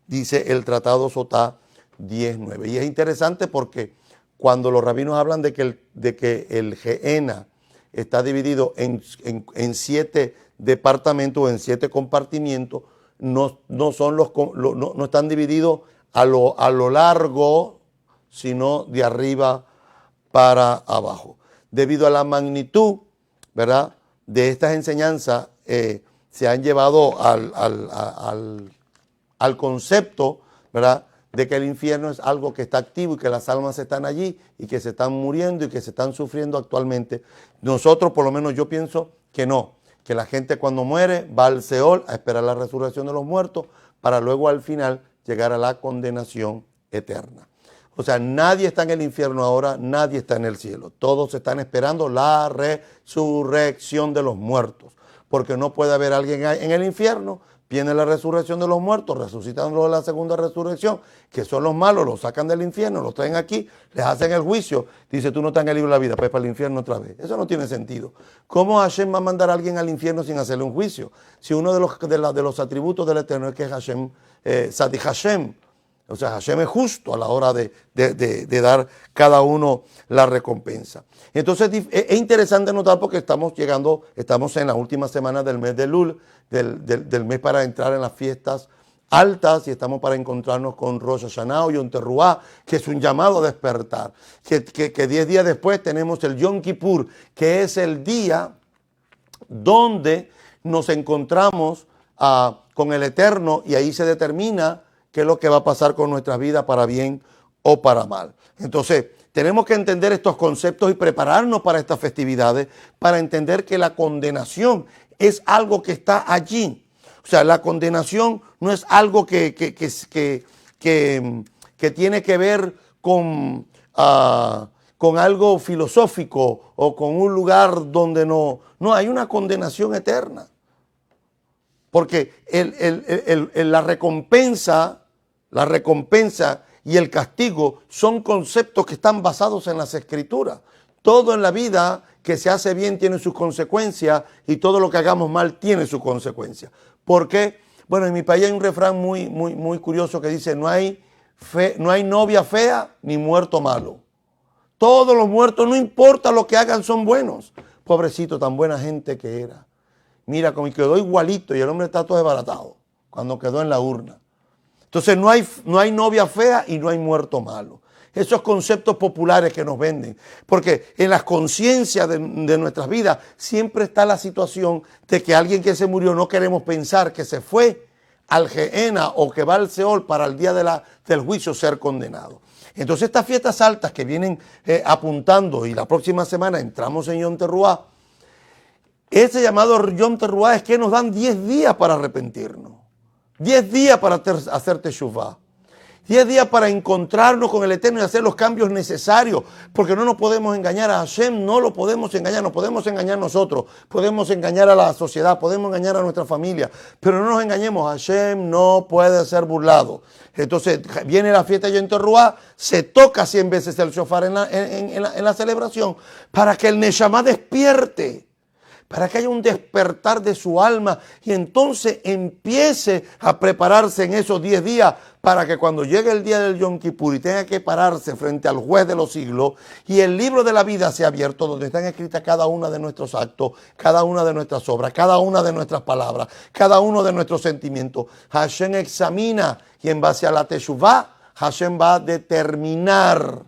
dice el Tratado Sotá 10.9. Y es interesante porque cuando los rabinos hablan de que el Gehenna está dividido en 7 departamentos o en 7 compartimientos, no están divididos a lo largo, sino de arriba para abajo. Debido a la magnitud, ¿verdad?, de estas enseñanzas, se han llevado al concepto, ¿verdad?, de que el infierno es algo que está activo y que las almas están allí y que se están muriendo y que se están sufriendo actualmente. Nosotros, por lo menos yo pienso que no, que la gente cuando muere va al Seol a esperar la resurrección de los muertos para luego al final llegar a la condenación eterna. O sea, nadie está en el infierno ahora, nadie está en el cielo. Todos están esperando la resurrección de los muertos. Porque no puede haber alguien en el infierno Viene la resurrección de los muertos, resucitan los de la segunda resurrección, que son los malos, los sacan del infierno, los traen aquí, les hacen el juicio. Dice, tú no estás en el libro de la vida, pues para el infierno otra vez. Eso no tiene sentido. ¿Cómo Hashem va a mandar a alguien al infierno sin hacerle un juicio? Si uno de los atributos del Eterno es que Hashem, Sadi Hashem, o sea, Hashem es justo a la hora de dar cada uno la recompensa. Entonces es interesante notar porque estamos en la última semana del mes de Lul, del mes para entrar en las fiestas altas, y estamos para encontrarnos con Rosh Hashanah o Yom Teruah, que es un llamado a despertar. Que 10 días después tenemos el Yom Kippur, que es el día donde nos encontramos con el Eterno, y ahí se determina qué es lo que va a pasar con nuestra vida, para bien o para mal. Entonces, tenemos que entender estos conceptos y prepararnos para estas festividades, para entender que la condenación es algo que está allí. O sea, la condenación no es algo que tiene que ver con algo filosófico o con un lugar donde no hay una condenación eterna. Porque la recompensa y el castigo son conceptos que están basados en las Escrituras. Todo en la vida que se hace bien tiene sus consecuencias, y todo lo que hagamos mal tiene sus consecuencias. ¿Por qué? Bueno, en mi país hay un refrán muy curioso que dice, no hay novia fea ni muerto malo. Todos los muertos, no importa lo que hagan, son buenos. Pobrecito, tan buena gente que era. Mira, como quedó igualito, y el hombre está todo desbaratado cuando quedó en la urna. Entonces no hay novia fea y no hay muerto malo. Esos conceptos populares que nos venden. Porque en las conciencias de nuestras vidas siempre está la situación de que alguien que se murió, no queremos pensar que se fue al Gehenna o que va al Seol para el día del juicio ser condenado. Entonces estas fiestas altas que vienen apuntando, y la próxima semana entramos en Yom Teruah, ese llamado Yom Teruah es que nos dan 10 días para arrepentirnos. 10 días para hacer teshuvah. 10 días para encontrarnos con el Eterno y hacer los cambios necesarios, porque no nos podemos engañar a Hashem, no lo podemos engañar, nos podemos engañar nosotros, podemos engañar a la sociedad, podemos engañar a nuestra familia, pero no nos engañemos, Hashem no puede ser burlado. Entonces viene la fiesta de Yom Teruah, se toca 100 veces el shofar en la celebración, para que el Neshama despierte, para que haya un despertar de su alma, y entonces empiece a prepararse en esos 10 días, para que cuando llegue el día del Yom Kippur y tenga que pararse frente al juez de los siglos, y el libro de la vida sea abierto, donde están escritas cada una de nuestros actos, cada una de nuestras obras, cada una de nuestras palabras, cada uno de nuestros sentimientos, Hashem examina, y en base a la teshuvah, Hashem va a determinar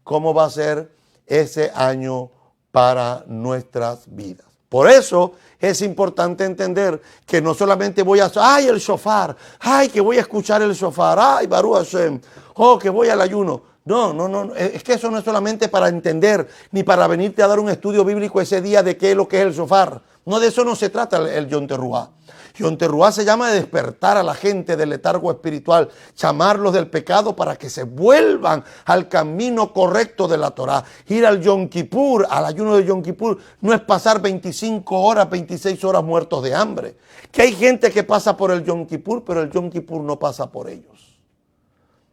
cómo va a ser ese año para nuestras vidas. Por eso es importante entender que no solamente voy a, ay, el shofar, ay, que voy a escuchar el shofar, ay, Baruch Hashem, oh, que voy al ayuno. No, es que eso no es solamente para entender, ni para venirte a dar un estudio bíblico ese día de qué es lo que es el shofar. No, de eso no se trata el Yom Teruah. Yom Teruah se llama de despertar a la gente del letargo espiritual, llamarlos del pecado para que se vuelvan al camino correcto de la Torah. Ir al Yom Kippur, al ayuno de Yom Kippur, no es pasar 25 horas, 26 horas muertos de hambre. Que hay gente que pasa por el Yom Kippur, pero el Yom Kippur no pasa por ellos.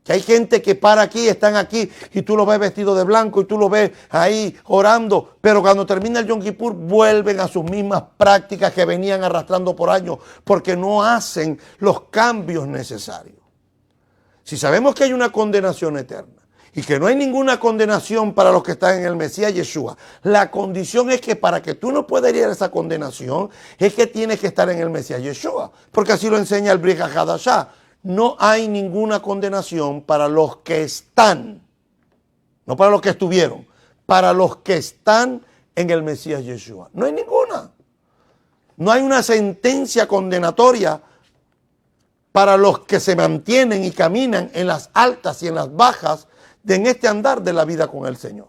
Que hay gente que para aquí, están aquí, y tú lo ves vestido de blanco, y tú lo ves ahí orando, pero cuando termina el Yom Kippur vuelven a sus mismas prácticas que venían arrastrando por años, porque no hacen los cambios necesarios. Si sabemos que hay una condenación eterna, y que no hay ninguna condenación para los que están en el Mesías Yeshua, la condición es que para que tú no puedas ir a esa condenación, es que tienes que estar en el Mesías Yeshua, porque así lo enseña el Brit Hadashah. No hay ninguna condenación para los que están, no para los que estuvieron, para los que están en el Mesías Yeshua. No hay ninguna. No hay una sentencia condenatoria para los que se mantienen y caminan en las altas y en las bajas en este andar de la vida con el Señor.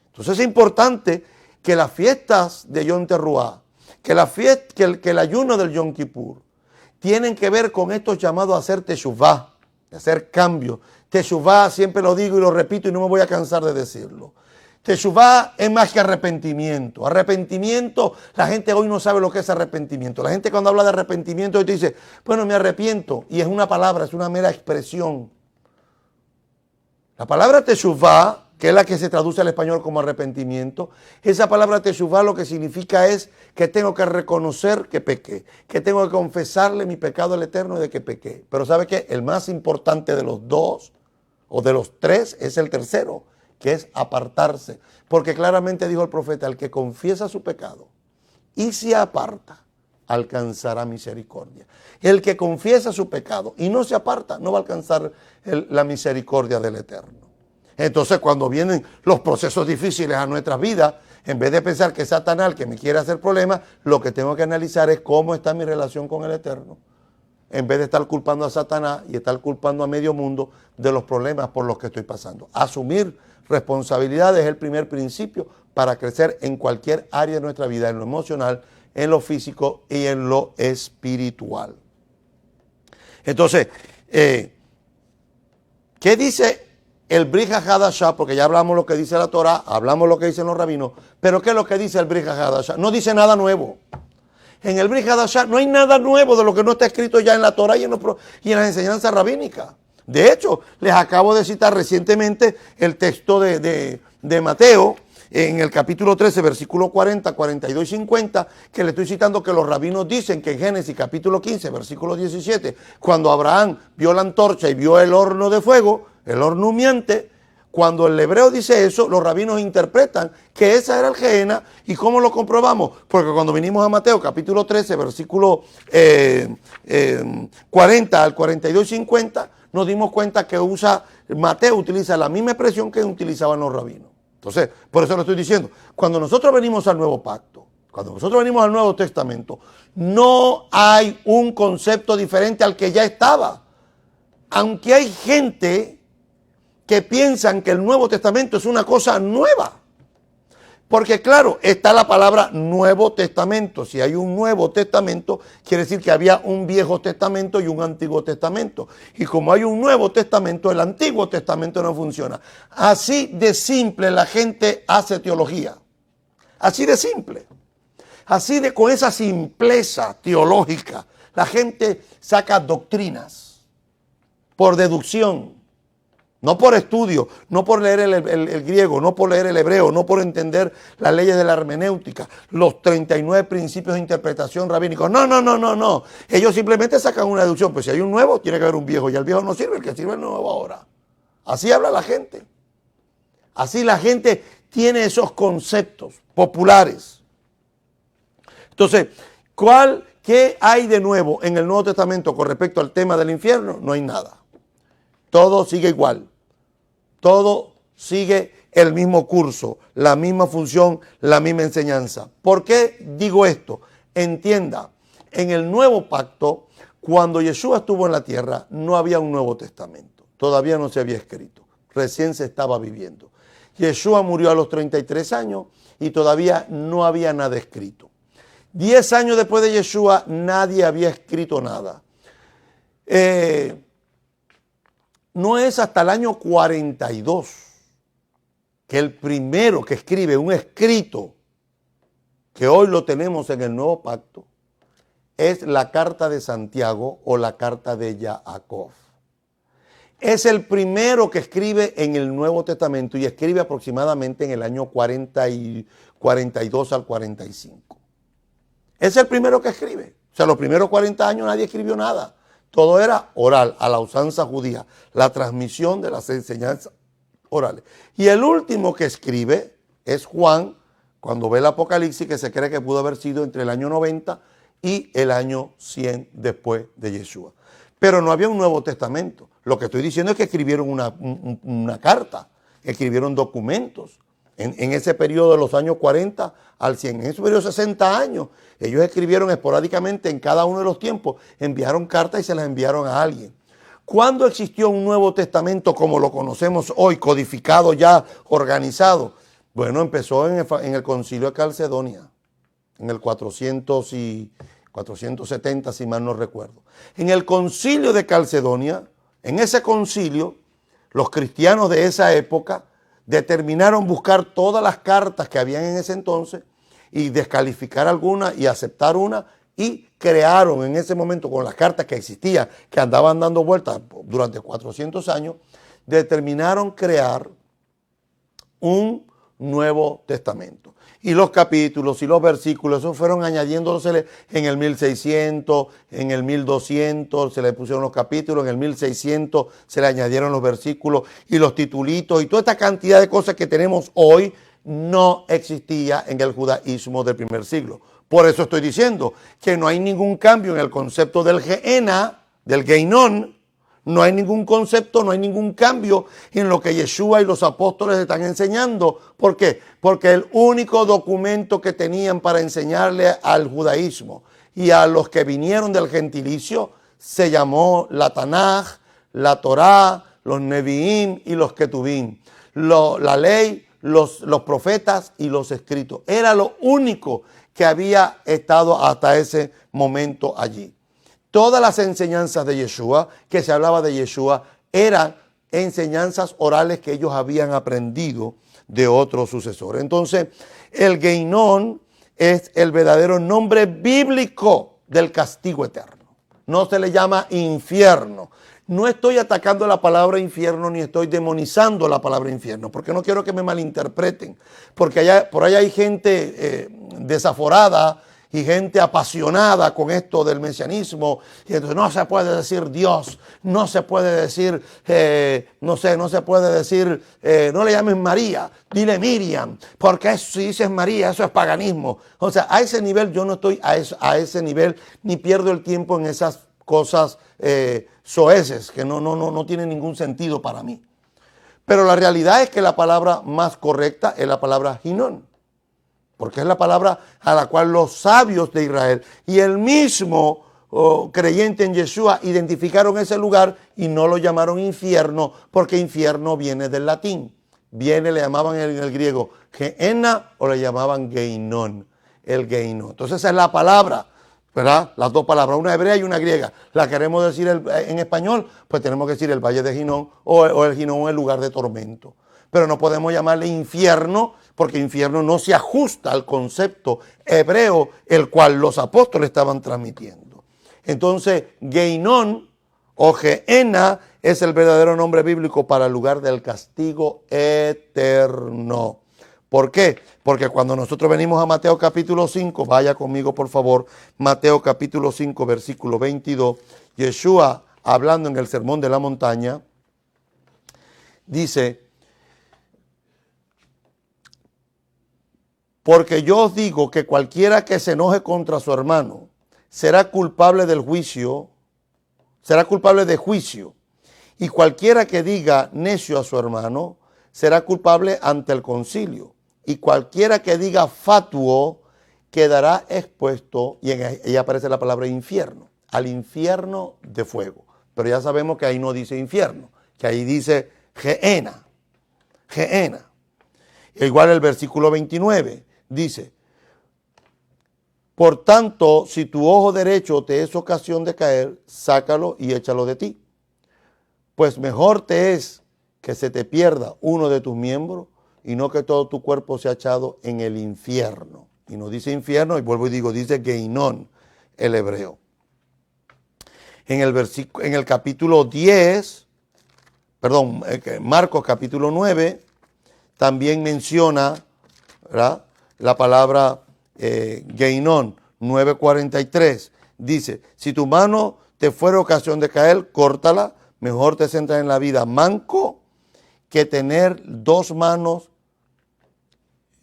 Entonces es importante que las fiestas de Yom Teruah, que el ayuno del Yom Kippur, tienen que ver con estos llamados a hacer teshuvah, de hacer cambio. Teshuvah, siempre lo digo y lo repito y no me voy a cansar de decirlo. Teshuvá es más que arrepentimiento. Arrepentimiento, la gente hoy no sabe lo que es arrepentimiento. La gente cuando habla de arrepentimiento hoy te dice, bueno, me arrepiento. Y es una palabra, es una mera expresión. La palabra Teshuvá, que es la que se traduce al español como arrepentimiento, esa palabra Teshuvá lo que significa es que tengo que reconocer que pequé, que tengo que confesarle mi pecado al Eterno de que pequé. Pero ¿sabe qué? El más importante de los dos, o de los tres, es el tercero, que es apartarse. Porque claramente dijo el profeta, el que confiesa su pecado y se aparta, alcanzará misericordia. El que confiesa su pecado y no se aparta, no va a alcanzar la misericordia del Eterno. Entonces, cuando vienen los procesos difíciles a nuestras vidas, en vez de pensar que es Satanás el que me quiere hacer problemas, lo que tengo que analizar es cómo está mi relación con el Eterno. En vez de estar culpando a Satanás y estar culpando a medio mundo de los problemas por los que estoy pasando. Asumir responsabilidad es el primer principio para crecer en cualquier área de nuestra vida, en lo emocional, en lo físico y en lo espiritual. Entonces, ¿qué dice el Brit Hadashah? Porque ya hablamos lo que dice la Torah, hablamos lo que dicen los rabinos, pero ¿qué es lo que dice el Brit Hadashah? No dice nada nuevo. En el Brit Hadashah no hay nada nuevo de lo que no está escrito ya en la Torah y en las enseñanzas rabínicas. De hecho, les acabo de citar recientemente el texto de Mateo, en el capítulo 13, versículo 40, 42 y 50, que le estoy citando que los rabinos dicen que en Génesis capítulo 15, versículo 17, cuando Abraham vio la antorcha y vio el horno de fuego, el horno humeante, cuando el hebreo dice eso, los rabinos interpretan que esa era el Gehenna. ¿Y cómo lo comprobamos? Porque cuando vinimos a Mateo capítulo 13, versículo 40 al 42 y 50, nos dimos cuenta que Mateo utiliza la misma expresión que utilizaban los rabinos. Entonces, por eso lo estoy diciendo. Cuando nosotros venimos al Nuevo Pacto, cuando nosotros venimos al Nuevo Testamento, no hay un concepto diferente al que ya estaba. Aunque hay gente que piensan que el Nuevo Testamento es una cosa nueva. Porque claro, está la palabra Nuevo Testamento. Si hay un Nuevo Testamento, quiere decir que había un Viejo Testamento y un Antiguo Testamento. Y como hay un Nuevo Testamento, el Antiguo Testamento no funciona. Así de simple la gente hace teología. Así de simple. Con esa simpleza teológica, la gente saca doctrinas por deducción. No por estudio, no por leer el griego, no por leer el hebreo, no por entender las leyes de la hermenéutica, los 39 principios de interpretación rabínicos. No. Ellos simplemente sacan una deducción. Pues si hay un nuevo, tiene que haber un viejo. Y el viejo no sirve, el que sirve es el nuevo ahora. Así habla la gente. Así la gente tiene esos conceptos populares. Entonces, ¿qué hay de nuevo en el Nuevo Testamento con respecto al tema del infierno? No hay nada. Todo sigue igual. Todo sigue el mismo curso, la misma función, la misma enseñanza. ¿Por qué digo esto? Entienda, en el Nuevo Pacto, cuando Yeshua estuvo en la tierra, no había un Nuevo Testamento. Todavía no se había escrito. Recién se estaba viviendo. Yeshua murió a los 33 años y todavía no había nada escrito. 10 años después de Yeshua, nadie había escrito nada. No es hasta el año 42 que el primero que escribe un escrito, que hoy lo tenemos en el Nuevo Pacto, es la carta de Santiago o la carta de Jacob. Es el primero que escribe en el Nuevo Testamento y escribe aproximadamente en el año 42 al 45. Es el primero que escribe. O sea, los primeros 40 años nadie escribió nada. Todo era oral, a la usanza judía, la transmisión de las enseñanzas orales. Y el último que escribe es Juan, cuando ve el Apocalipsis, que se cree que pudo haber sido entre el año 90 y el año 100 después de Yeshua. Pero no había un Nuevo Testamento. Lo que estoy diciendo es que escribieron una carta, escribieron documentos. En ese periodo de los años 40 al 100, en ese periodo de 60 años, ellos escribieron esporádicamente en cada uno de los tiempos, enviaron cartas y se las enviaron a alguien. ¿Cuándo existió un Nuevo Testamento como lo conocemos hoy, codificado ya, organizado? Bueno, empezó en el Concilio de Calcedonia, en el 470, si mal no recuerdo. En el Concilio de Calcedonia, en ese concilio, los cristianos de esa época determinaron buscar todas las cartas que habían en ese entonces y descalificar algunas y aceptar una, y crearon en ese momento, con las cartas que existían, que andaban dando vueltas durante 400 años, determinaron crear un Nuevo Testamento. Y los capítulos y los versículos, esos fueron añadiéndose en el 1600, en el 1200 se le pusieron los capítulos, en el 1600 se le añadieron los versículos y los titulitos, y toda esta cantidad de cosas que tenemos hoy no existía en el judaísmo del primer siglo. Por eso estoy diciendo que no hay ningún cambio en el concepto del Gehenna, del Geinón. No hay ningún concepto, no hay ningún cambio en lo que Yeshua y los apóstoles están enseñando. ¿Por qué? Porque el único documento que tenían para enseñarle al judaísmo y a los que vinieron del gentilicio se llamó la Tanaj, la Torá, los Nevi'im y los Ketubim. La ley, los profetas y los escritos. Era lo único que había estado hasta ese momento allí. Todas las enseñanzas de Yeshua, que se hablaba de Yeshua, eran enseñanzas orales que ellos habían aprendido de otros sucesores. Entonces, el Geinón es el verdadero nombre bíblico del castigo eterno. No se le llama infierno. No estoy atacando la palabra infierno ni estoy demonizando la palabra infierno, porque no quiero que me malinterpreten. Porque por allá hay gente desaforada y gente apasionada con esto del mesianismo, y entonces no se puede decir Dios, no se puede decir, no se puede decir, no le llames María, dile Miriam, porque si dices María, eso es paganismo. O sea, a ese nivel yo no estoy, a ese nivel, ni pierdo el tiempo en esas cosas soeces, que no tienen ningún sentido para mí. Pero la realidad es que la palabra más correcta es la palabra Ginón, porque es la palabra a la cual los sabios de Israel y el mismo creyente en Yeshua identificaron ese lugar y no lo llamaron infierno, porque infierno viene del latín. Le llamaban en el griego Gehenna o le llamaban Geinón, el Geinón. Entonces esa es la palabra, ¿verdad? Las dos palabras, una hebrea y una griega. La queremos decir en español, pues tenemos que decir el valle de Ginón o el Ginón, el lugar de tormento. Pero no podemos llamarle infierno, porque infierno no se ajusta al concepto hebreo el cual los apóstoles estaban transmitiendo. Entonces, Geinón o Gehenna es el verdadero nombre bíblico para el lugar del castigo eterno. ¿Por qué? Porque cuando nosotros venimos a Mateo capítulo 5, vaya conmigo por favor, Mateo capítulo 5, versículo 22, Yeshua, hablando en el Sermón de la Montaña, dice: porque yo os digo que cualquiera que se enoje contra su hermano será culpable del juicio, será culpable de juicio. Y cualquiera que diga necio a su hermano será culpable ante el concilio. Y cualquiera que diga fatuo quedará expuesto, y ahí aparece la palabra infierno, al infierno de fuego. Pero ya sabemos que ahí no dice infierno, que ahí dice Gehenna. Gehenna. Igual el versículo 29 dice: por tanto, si tu ojo derecho te es ocasión de caer, sácalo y échalo de ti. Pues mejor te es que se te pierda uno de tus miembros y no que todo tu cuerpo sea echado en el infierno. Y no dice infierno, y vuelvo y digo, dice Geinón, el hebreo. En el capítulo 10, perdón, Marcos capítulo 9, también menciona, ¿verdad?, la palabra Geinón, 9:43. Dice: si tu mano te fuera ocasión de caer, córtala. Mejor te centras en la vida manco que tener dos manos,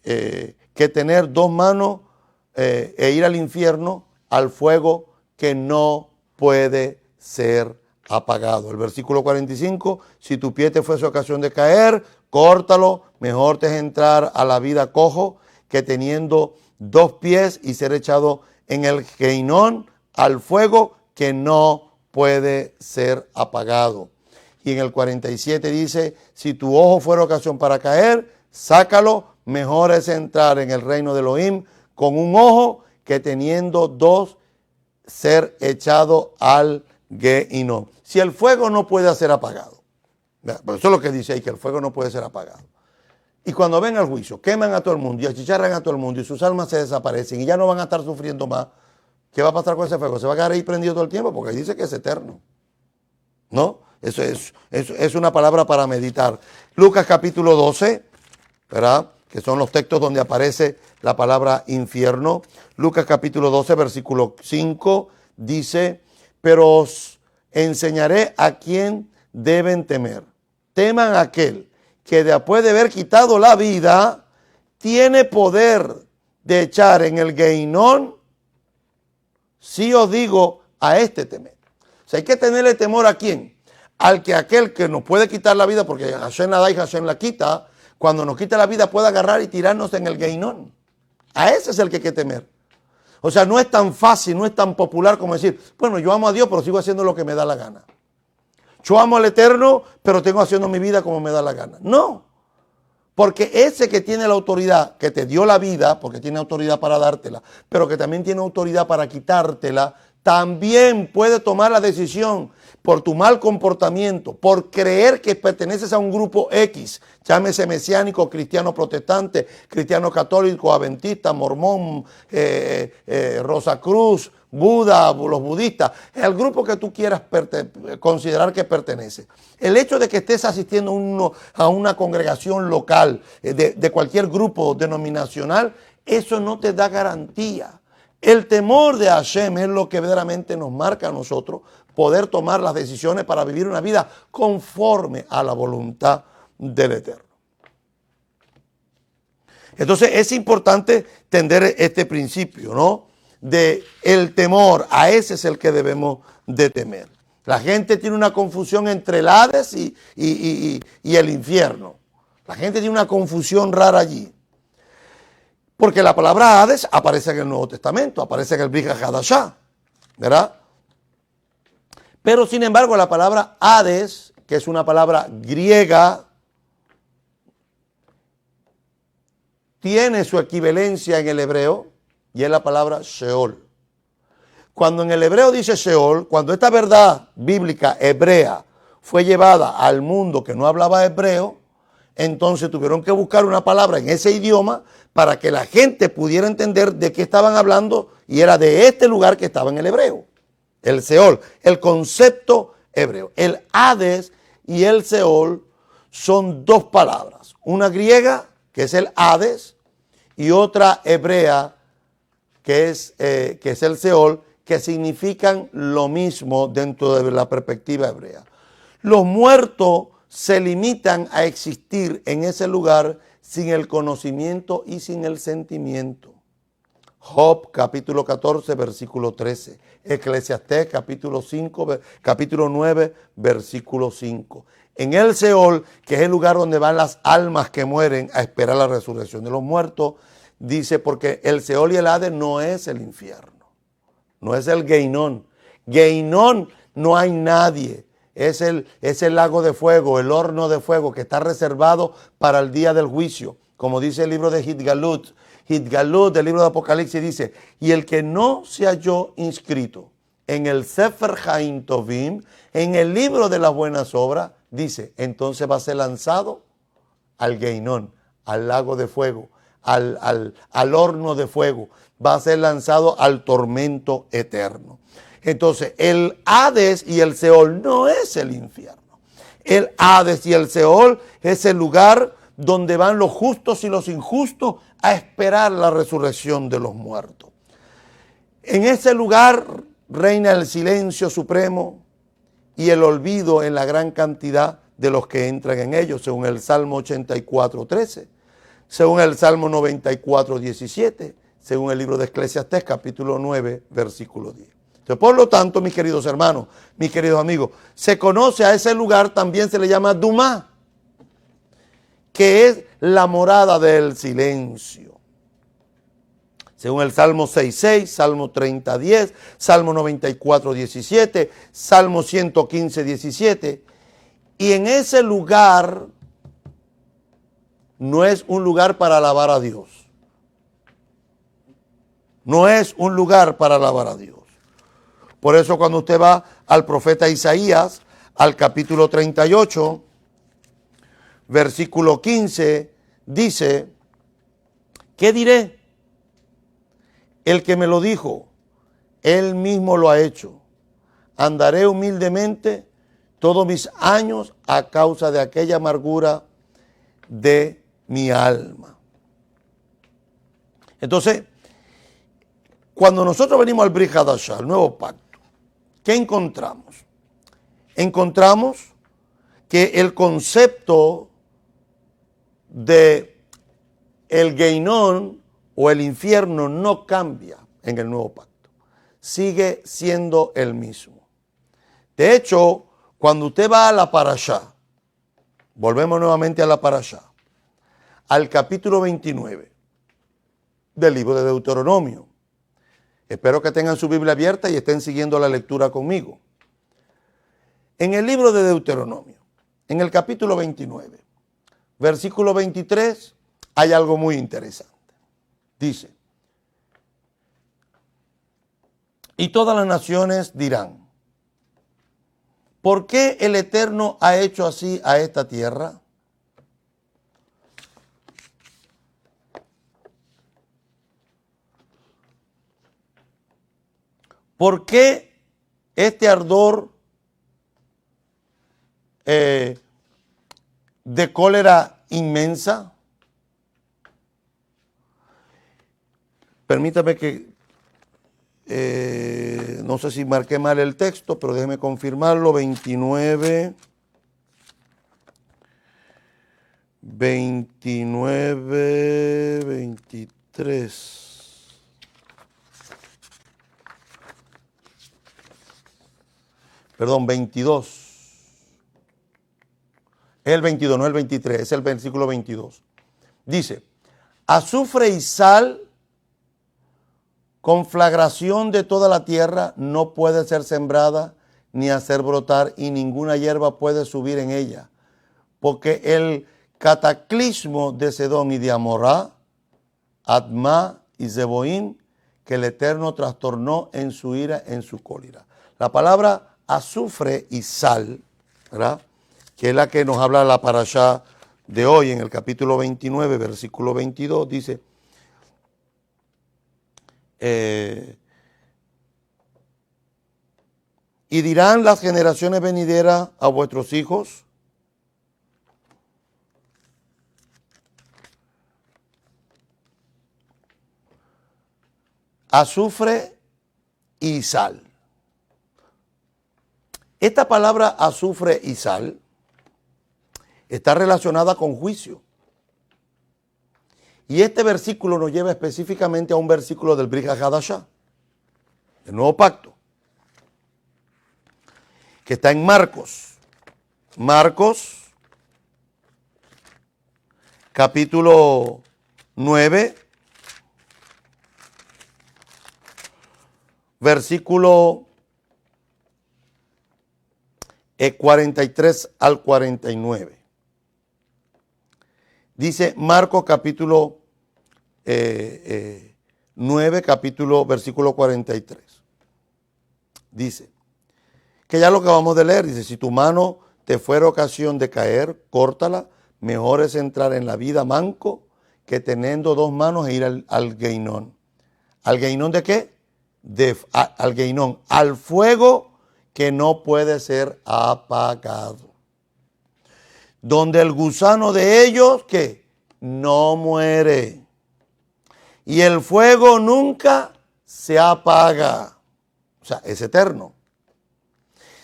e ir al infierno, al fuego que no puede ser apagado. El versículo 45: si tu pie te fuese ocasión de caer, córtalo. Mejor te es entrar a la vida cojo que teniendo dos pies y ser echado en el Geinón, al fuego que no puede ser apagado. Y en el 47 dice: si tu ojo fuera ocasión para caer, sácalo. Mejor es entrar en el reino de Elohim con un ojo que teniendo dos ser echado al Geinón. Si el fuego no puede ser apagado, eso es lo que dice ahí, que el fuego no puede ser apagado. Y cuando ven el juicio, queman a todo el mundo y achicharran a todo el mundo y sus almas se desaparecen y ya no van a estar sufriendo más, ¿qué va a pasar con ese fuego? Se va a quedar ahí prendido todo el tiempo porque ahí dice que es eterno. ¿No? Eso es una palabra para meditar. Lucas capítulo 12, ¿verdad? Que son los textos donde aparece la palabra infierno. Lucas capítulo 12, versículo 5, dice, pero os enseñaré a quién deben temer. Teman a aquel que después de haber quitado la vida, tiene poder de echar en el Gehinón. Si os digo, a este temer. O sea, hay que tenerle temor ¿a quién? Aquel que nos puede quitar la vida, porque Hashem la da y Hashem la quita. Cuando nos quita la vida puede agarrar y tirarnos en el Gehinón. A ese es el que hay que temer. O sea, no es tan fácil, no es tan popular como decir, bueno, yo amo a Dios, pero sigo haciendo lo que me da la gana. Yo amo al Eterno, pero tengo haciendo mi vida como me da la gana. No, porque ese que tiene la autoridad, que te dio la vida, porque tiene autoridad para dártela, pero que también tiene autoridad para quitártela, también puede tomar la decisión por tu mal comportamiento, por creer que perteneces a un grupo X, llámese mesiánico, cristiano protestante, cristiano católico, adventista, mormón, Rosacruz, Buda, los budistas, el grupo que tú quieras considerar que pertenece. El hecho de que estés asistiendo a una congregación local, de cualquier grupo denominacional, eso no te da garantía. El temor de Hashem es lo que verdaderamente nos marca a nosotros poder tomar las decisiones para vivir una vida conforme a la voluntad del Eterno. Entonces es importante entender este principio, ¿no? De el temor, a ese es el que debemos de temer. La gente tiene una confusión entre el Hades y el infierno. La gente tiene una confusión rara allí. Porque la palabra Hades aparece en el Nuevo Testamento, aparece en el Brit Hadashah, ¿verdad? Pero sin embargo la palabra Hades, que es una palabra griega, tiene su equivalencia en el hebreo y es la palabra Sheol. Cuando en el hebreo dice Sheol, cuando esta verdad bíblica hebrea fue llevada al mundo que no hablaba hebreo, entonces tuvieron que buscar una palabra en ese idioma para que la gente pudiera entender de qué estaban hablando y era de este lugar que estaba en el hebreo. El Seol, el concepto hebreo. El Hades y el Seol son dos palabras. Una griega, que es el Hades, y otra hebrea, que es el Seol, que significan lo mismo dentro de la perspectiva hebrea. Los muertos se limitan a existir en ese lugar sin el conocimiento y sin el sentimiento. Job capítulo 14 versículo 13, Eclesiastés capítulo 9 versículo 5. En el Seol, que es el lugar donde van las almas que mueren a esperar la resurrección de los muertos, dice porque el Seol y el Hades no es el infierno, no es el Gehinón. Gehinón no hay nadie. Es el lago de fuego, el horno de fuego que está reservado para el día del juicio. Como dice el libro de Hitgalut. Hitgalut del libro de Apocalipsis dice, y el que no se halló inscrito en el Sefer Haim Tovim, en el libro de las buenas obras, dice, entonces va a ser lanzado al Gehinón, al lago de fuego, al horno de fuego. Va a ser lanzado al tormento eterno. Entonces, el Hades y el Seol no es el infierno. El Hades y el Seol es el lugar donde van los justos y los injustos a esperar la resurrección de los muertos. En ese lugar reina el silencio supremo y el olvido en la gran cantidad de los que entran en ellos, según el Salmo 84:13, según el Salmo 94:17, según el libro de Eclesiastés, capítulo 9, versículo 10. Entonces, por lo tanto, mis queridos hermanos, mis queridos amigos, se conoce a ese lugar, también se le llama Dumá, que es la morada del silencio. Según el Salmo 6:6, Salmo 30:10, Salmo 94:17, Salmo 115:17. Y en ese lugar no es un lugar para alabar a Dios. No es un lugar para alabar a Dios. Por eso cuando usted va al profeta Isaías, al capítulo 38, versículo 15, dice, ¿qué diré? El que me lo dijo, él mismo lo ha hecho. Andaré humildemente todos mis años a causa de aquella amargura de mi alma. Entonces, cuando nosotros venimos al Brit Hadashah, al nuevo pacto, ¿qué encontramos? Encontramos que el concepto de el Geinón o el infierno no cambia en el nuevo pacto. Sigue siendo el mismo. De hecho, cuando usted va a la Parashá, volvemos nuevamente a la Parashá, al capítulo 29 del libro de Deuteronomio. Espero que tengan su Biblia abierta y estén siguiendo la lectura conmigo. En el libro de Deuteronomio, en el capítulo 29, versículo 23, hay algo muy interesante. Dice, y todas las naciones dirán, ¿por qué el Eterno ha hecho así a esta tierra? ¿Por qué este ardor de cólera inmensa? Permítame que, no sé si marqué mal el texto, pero déjeme confirmarlo, 29, 23. Perdón, 22. Es el 22, no el 23, es el versículo 22. Dice, azufre y sal, conflagración de toda la tierra, no puede ser sembrada ni hacer brotar, y ninguna hierba puede subir en ella, porque el cataclismo de Sedón y de Amorá, Admá y Zeboim, que el Eterno trastornó en su ira, en su cólera. La palabra azufre y sal, ¿verdad?, que es la que nos habla la parashá de hoy en el capítulo 29, versículo 22, dice, y dirán las generaciones venideras a vuestros hijos, azufre y sal. Esta palabra azufre y sal está relacionada con juicio. Y este versículo nos lleva específicamente a un versículo del Brit Hadashah, del Nuevo Pacto, que está en Marcos. Marcos, capítulo 9, versículo 43 al 49. Dice Marcos capítulo 9, versículo 43. Dice, que ya lo acabamos de leer, dice, si tu mano te fuera ocasión de caer, córtala, mejor es entrar en la vida manco que teniendo dos manos e ir al Geinón. ¿Al Geinón de qué? Al Geinón, al fuego que no puede ser apagado. Donde el gusano de ellos, ¿qué? No muere. Y el fuego nunca se apaga. O sea, es eterno.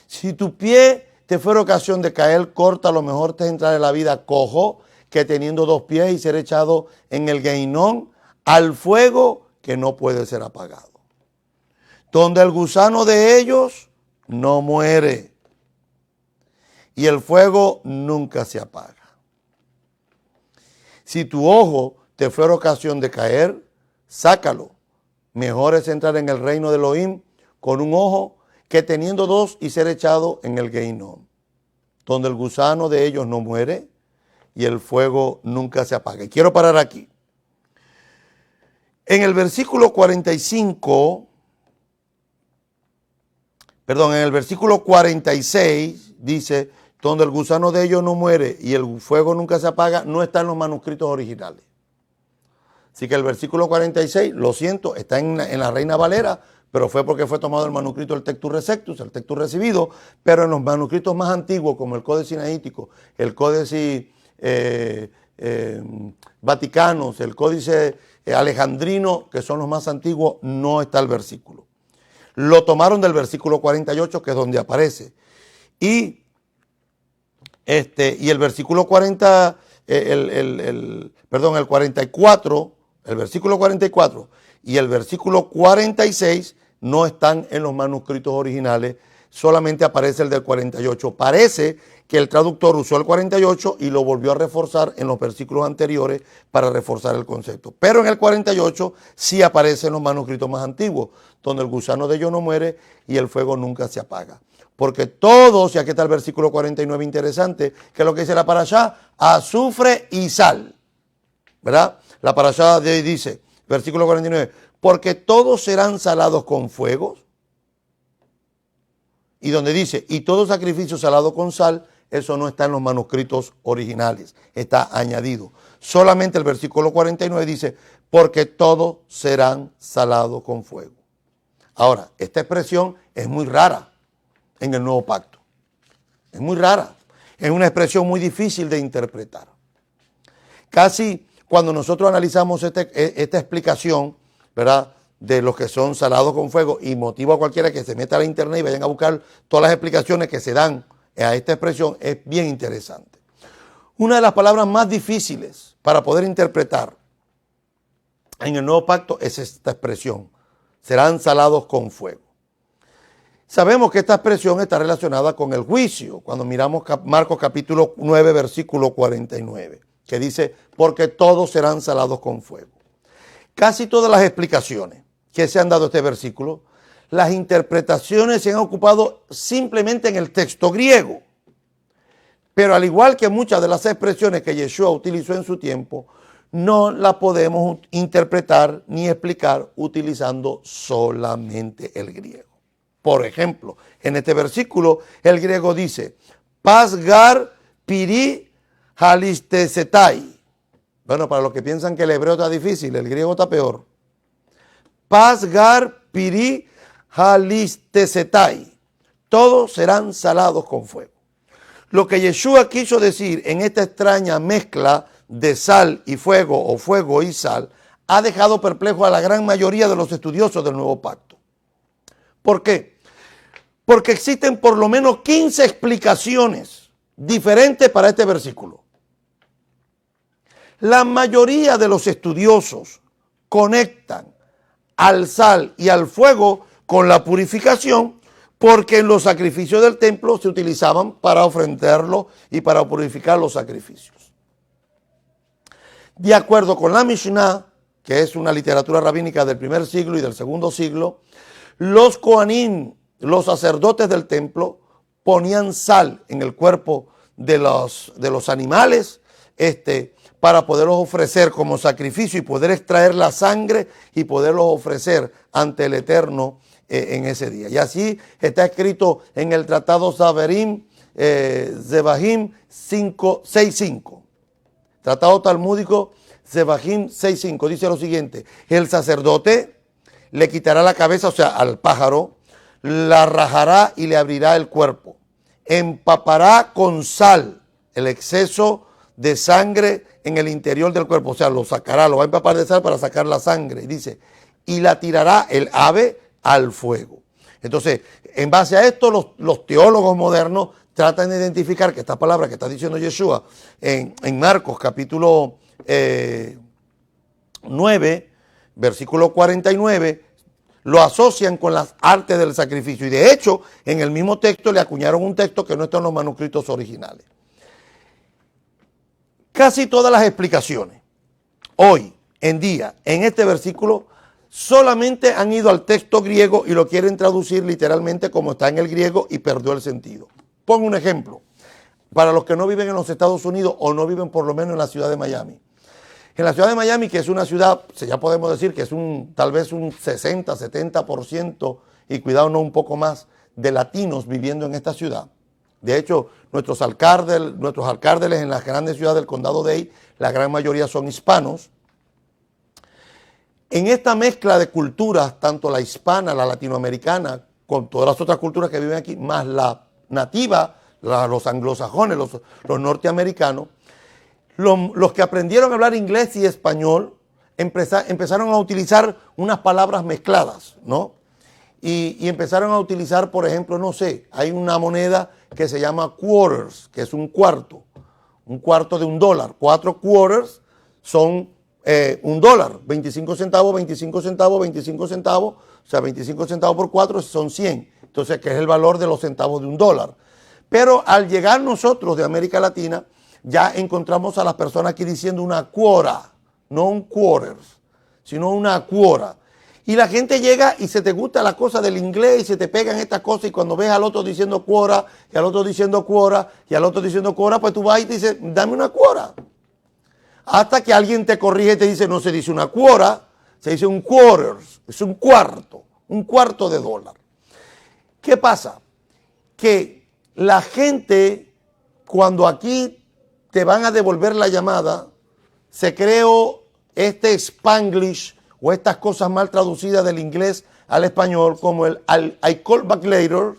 Si tu pie te fuera ocasión de caer, corta, lo mejor te entrar en la vida cojo, que teniendo dos pies y ser echado en el Geinón, al fuego que no puede ser apagado. Donde el gusano de ellos no muere. Y el fuego nunca se apaga. Si tu ojo te fuera ocasión de caer, sácalo. Mejor es entrar en el reino de Elohim con un ojo que teniendo dos y ser echado en el Geinón, donde el gusano de ellos no muere y el fuego nunca se apaga. Y quiero parar aquí. En el versículo 45, en el versículo 46 dice, donde el gusano de ellos no muere y el fuego nunca se apaga, no está en los manuscritos originales. Así que el versículo 46, lo siento, está en la Reina Valera, pero fue porque fue tomado el manuscrito del Textus Receptus, el texto recibido, pero en los manuscritos más antiguos, como el Códice Sinaítico, el Códice Vaticanos, el Códice Alejandrino, que son los más antiguos, no está el versículo. Lo tomaron del versículo 48, que es donde aparece. Y el versículo 40, el 44, el versículo 44 y el versículo 46 no están en los manuscritos originales, solamente aparece el del 48. Parece que el traductor usó el 48 y lo volvió a reforzar en los versículos anteriores para reforzar el concepto. Pero en el 48 sí aparecen los manuscritos más antiguos, donde el gusano de ellos no muere y el fuego nunca se apaga. Porque todos, y aquí está el versículo 49 interesante, que es lo que dice la parashá, azufre y sal. ¿Verdad? La parashá de hoy dice, versículo 49, porque todos serán salados con fuegos. Y donde dice, y todo sacrificio salado con sal, eso no está en los manuscritos originales, está añadido. Solamente el versículo 49 dice, porque todos serán salados con fuego. Ahora, esta expresión es muy rara en el Nuevo Pacto. Es muy rara. Es una expresión muy difícil de interpretar. Casi cuando nosotros analizamos esta explicación, ¿verdad?, de los que son salados con fuego, y motivo a cualquiera que se meta a la internet y vayan a buscar todas las explicaciones que se dan a esta expresión, es bien interesante. Una de las palabras más difíciles para poder interpretar en el Nuevo Pacto es esta expresión, serán salados con fuego. Sabemos que esta expresión está relacionada con el juicio, cuando miramos Marcos capítulo 9, versículo 49, que dice, porque todos serán salados con fuego. Casi todas las explicaciones que se han dado a este versículo, las interpretaciones se han ocupado simplemente en el texto griego. Pero al igual que muchas de las expresiones que Yeshua utilizó en su tiempo, no las podemos interpretar ni explicar utilizando solamente el griego. Por ejemplo, en este versículo el griego dice, pasgar piri halistesetai. Bueno, para los que piensan que el hebreo está difícil, el griego está peor. Pasgar piri halistesetai. Todos serán salados con fuego. Lo que Yeshua quiso decir en esta extraña mezcla de sal y fuego o fuego y sal ha dejado perplejo a la gran mayoría de los estudiosos del Nuevo Pacto. ¿Por qué? Porque existen por lo menos 15 explicaciones diferentes para este versículo. La mayoría de los estudiosos conectan al sal y al fuego con la purificación, porque en los sacrificios del templo se utilizaban para ofrendarlo y para purificar los sacrificios. De acuerdo con la Mishnah, que es una literatura rabínica del primer siglo y del segundo siglo, los Kohanim, los sacerdotes del templo, ponían sal en el cuerpo de los animales, para poderlos ofrecer como sacrificio y poder extraer la sangre y poderlos ofrecer ante el Eterno en ese día. Y así está escrito en el Tratado Zaverim, Zebahim 6.5. Tratado Talmúdico Zebahim 6.5. Dice lo siguiente, el sacerdote le quitará la cabeza, o sea, al pájaro, la rajará y le abrirá el cuerpo. Empapará con sal el exceso de sangre en el interior del cuerpo, o sea, lo sacará, lo va a empapar de sal para sacar la sangre. Y dice, y la tirará el ave al fuego. Entonces, en base a esto, los teólogos modernos tratan de identificar que esta palabra que está diciendo Yeshua en Marcos capítulo 9, versículo 49, lo asocian con las artes del sacrificio. Y de hecho, en el mismo texto le acuñaron un texto que no está en los manuscritos originales. Casi todas las explicaciones hoy en día en este versículo solamente han ido al texto griego y lo quieren traducir literalmente como está en el griego y perdió el sentido. Pongo un ejemplo para los que no viven en los Estados Unidos o no viven por lo menos en la ciudad de Miami. En la ciudad de Miami, que es una ciudad, ya podemos decir que es tal vez un 60, 70% y cuidado no un poco más de latinos viviendo en esta ciudad. De hecho, nuestros alcaldes en las grandes ciudades del condado de Dade, la gran mayoría son hispanos. En esta mezcla de culturas, tanto la hispana, la latinoamericana, con todas las otras culturas que viven aquí, más la nativa, los anglosajones, los norteamericanos, los que aprendieron a hablar inglés y español empezaron a utilizar unas palabras mezcladas, ¿no? Y empezaron a utilizar, por ejemplo, no sé, hay una moneda que se llama quarters, que es un cuarto de $1. 4 quarters son $1, 25 centavos, 25 centavos, 25 centavos, o sea, 25 centavos por 4 son 100. Entonces, que es el valor de los centavos de $1. Pero al llegar nosotros de América Latina, ya encontramos a las personas aquí diciendo una cuora, no un quarters, sino una cuora. Y la gente llega y se te gusta la cosa del inglés y se te pegan estas cosas y cuando ves al otro diciendo cuora, y al otro diciendo cuora, y al otro diciendo cuora, pues tú vas y te dices, dame una cuora. Hasta que alguien te corrige y te dice, no se dice una cuora, se dice un quarters, es un cuarto de dólar. ¿Qué pasa? Que la gente, cuando aquí te van a devolver la llamada, se creó este Spanglish o estas cosas mal traducidas del inglés al español, como el I call back later,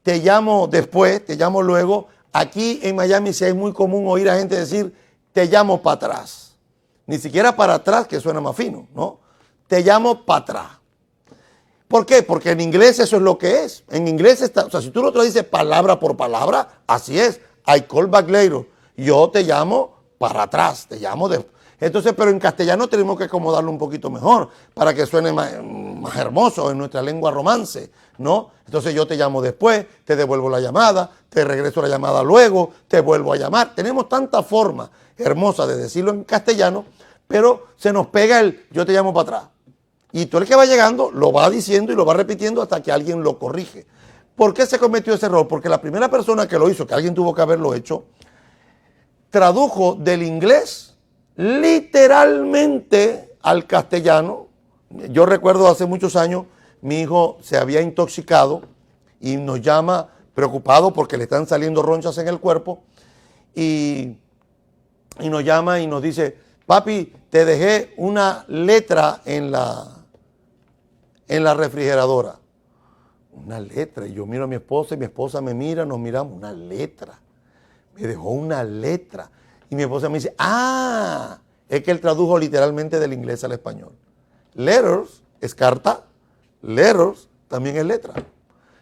te llamo después, te llamo luego. Aquí en Miami sí es muy común oír a gente decir, te llamo para atrás. Ni siquiera para atrás, que suena más fino, ¿no? Te llamo para atrás. ¿Por qué? Porque en inglés eso es lo que es. En inglés está, o sea, si tú lo traduces palabra por palabra, así es. I call back later. Yo te llamo para atrás, te llamo después. Entonces, pero en castellano tenemos que acomodarlo un poquito mejor para que suene más hermoso en nuestra lengua romance, ¿no? Entonces yo te llamo después, te devuelvo la llamada, te regreso la llamada luego, te vuelvo a llamar. Tenemos tanta forma hermosa de decirlo en castellano, pero se nos pega el yo te llamo para atrás. Y tú el que va llegando lo va diciendo y lo va repitiendo hasta que alguien lo corrige. ¿Por qué se cometió ese error? Porque la primera persona que lo hizo, que alguien tuvo que haberlo hecho, tradujo del inglés literalmente al castellano. Yo recuerdo hace muchos años, mi hijo se había intoxicado y nos llama preocupado porque le están saliendo ronchas en el cuerpo y nos llama y nos dice, papi, te dejé una letra en la refrigeradora. Una letra. Y yo miro a mi esposa y mi esposa me mira, nos miramos, una letra. Me dejó una letra. Y mi esposa me dice, es que él tradujo literalmente del inglés al español. Letters es carta, letters también es letra.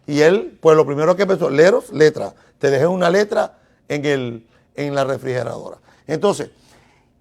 Y él, pues lo primero que pensó, letters, letra. Te dejé una letra en la refrigeradora. Entonces,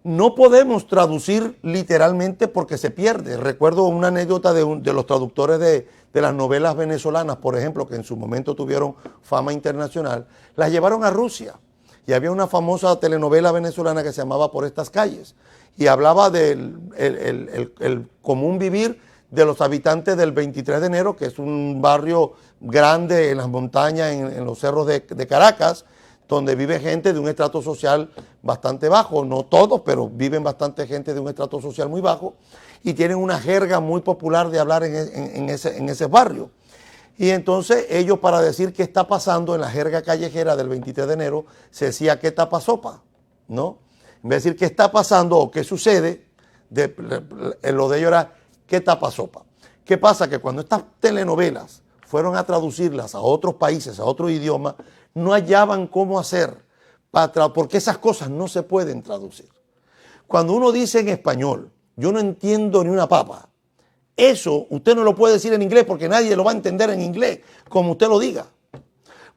no podemos traducir literalmente porque se pierde. Recuerdo una anécdota de los traductores de las novelas venezolanas, por ejemplo, que en su momento tuvieron fama internacional, las llevaron a Rusia. Y había una famosa telenovela venezolana que se llamaba Por estas calles y hablaba del el común vivir de los habitantes del 23 de enero, que es un barrio grande en las montañas, en los cerros de Caracas, donde vive gente de un estrato social bastante bajo, no todos, pero viven bastante gente de un estrato social muy bajo y tienen una jerga muy popular de hablar en ese barrio. Y entonces ellos, para decir qué está pasando en la jerga callejera del 23 de enero, se decía qué tapa sopa, ¿no? En vez de decir qué está pasando o qué sucede, lo de ellos era qué tapa sopa. ¿Qué pasa? Que cuando estas telenovelas fueron a traducirlas a otros países, a otro idioma, no hallaban cómo hacer, porque esas cosas no se pueden traducir. Cuando uno dice en español, yo no entiendo ni una papa, eso usted no lo puede decir en inglés porque nadie lo va a entender en inglés, como usted lo diga.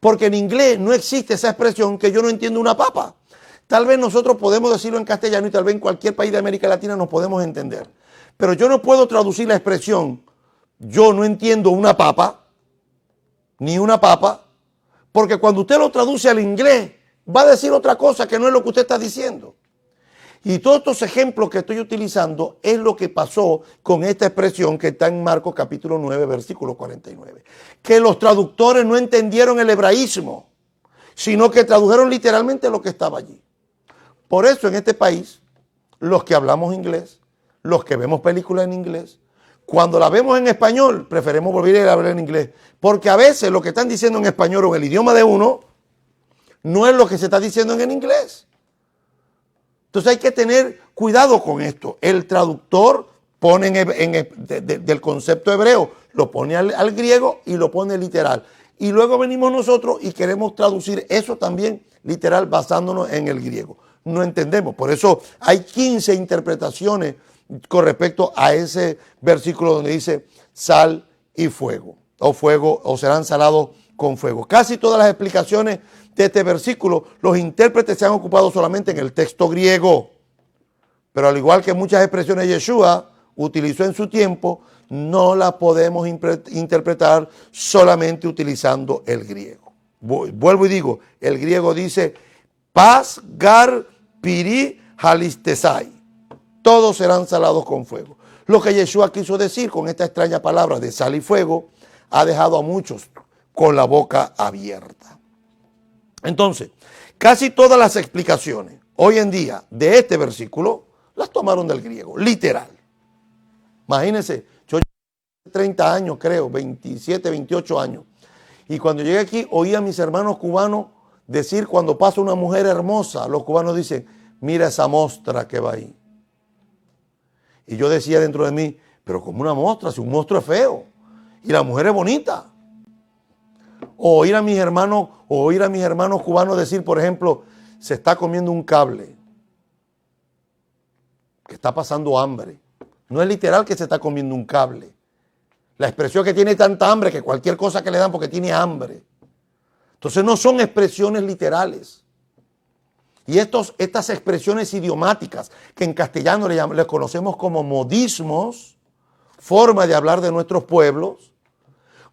Porque en inglés no existe esa expresión que yo no entiendo una papa. Tal vez nosotros podemos decirlo en castellano y tal vez en cualquier país de América Latina nos podemos entender. Pero yo no puedo traducir la expresión yo no entiendo una papa, ni una papa, porque cuando usted lo traduce al inglés va a decir otra cosa que no es lo que usted está diciendo. Y todos estos ejemplos que estoy utilizando es lo que pasó con esta expresión que está en Marcos capítulo 9, versículo 49. Que los traductores no entendieron el hebraísmo, sino que tradujeron literalmente lo que estaba allí. Por eso en este país, los que hablamos inglés, los que vemos películas en inglés, cuando la vemos en español, preferimos volver a hablar en inglés. Porque a veces lo que están diciendo en español o en el idioma de uno, no es lo que se está diciendo en el inglés. Entonces hay que tener cuidado con esto. El traductor pone del concepto hebreo, lo pone al griego y lo pone literal. Y luego venimos nosotros y queremos traducir eso también literal basándonos en el griego. No entendemos. Por eso hay 15 interpretaciones con respecto a ese versículo donde dice sal y fuego, o serán salados con fuego. Casi todas las explicaciones de este versículo, los intérpretes se han ocupado solamente en el texto griego. Pero al igual que muchas expresiones Yeshua utilizó en su tiempo, no las podemos interpretar solamente utilizando el griego. Vuelvo y digo, el griego dice Pas, Gar, Piri, Halistesai. Todos serán salados con fuego. Lo que Yeshua quiso decir con esta extraña palabra de sal y fuego ha dejado a muchos con la boca abierta. Entonces, casi todas las explicaciones hoy en día de este versículo las tomaron del griego, literal. Imagínense, yo llegué 30 años, creo, 27, 28 años. Y cuando llegué aquí, oí a mis hermanos cubanos decir, cuando pasa una mujer hermosa, los cubanos dicen, mira esa mostra que va ahí. Y yo decía dentro de mí, pero como una mostra, si un monstruo es feo y la mujer es bonita. O oír a mis hermanos cubanos decir, por ejemplo, se está comiendo un cable, que está pasando hambre. No es literal que se está comiendo un cable. La expresión que tiene tanta hambre que cualquier cosa que le dan porque tiene hambre. Entonces no son expresiones literales. Y estas expresiones idiomáticas que en castellano les conocemos como modismos, forma de hablar de nuestros pueblos,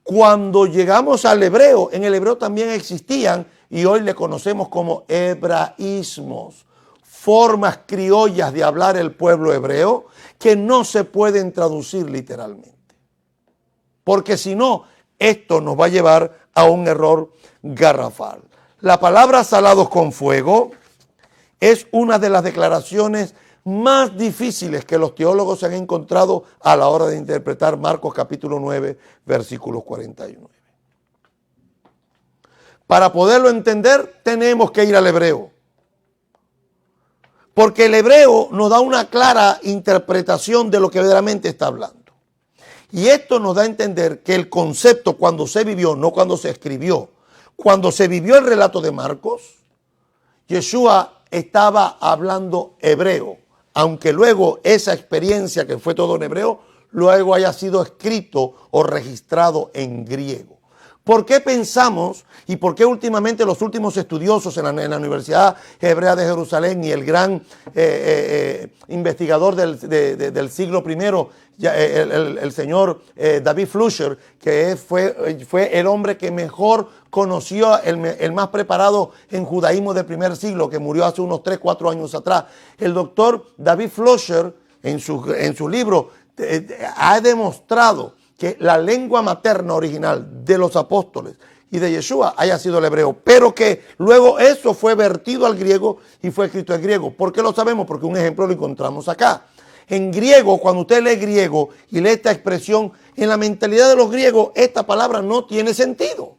cuando llegamos al hebreo, en el hebreo también existían y hoy le conocemos como hebraísmos, formas criollas de hablar el pueblo hebreo que no se pueden traducir literalmente. Porque si no, esto nos va a llevar a un error garrafal. La palabra salados con fuego es una de las declaraciones más difíciles que los teólogos se han encontrado a la hora de interpretar Marcos capítulo 9, versículos 49. Para poderlo entender, tenemos que ir al hebreo. Porque el hebreo nos da una clara interpretación de lo que verdaderamente está hablando. Y esto nos da a entender que el concepto cuando se vivió, no cuando se escribió, cuando se vivió el relato de Marcos, Yeshua estaba hablando hebreo, aunque luego esa experiencia que fue todo en hebreo, luego haya sido escrito o registrado en griego. ¿Por qué pensamos y por qué últimamente los últimos estudiosos en la Universidad Hebrea de Jerusalén y el gran investigador del siglo I, el señor David Flusher, que fue el hombre que mejor conoció, el más preparado en judaísmo del primer siglo, que murió hace unos 3, 4 años atrás? El doctor David Flusher en su libro ha demostrado que la lengua materna original de los apóstoles y de Yeshua haya sido el hebreo, pero que luego eso fue vertido al griego y fue escrito en griego. ¿Por qué lo sabemos? Porque un ejemplo lo encontramos acá. En griego, cuando usted lee griego y lee esta expresión, en la mentalidad de los griegos, esta palabra no tiene sentido.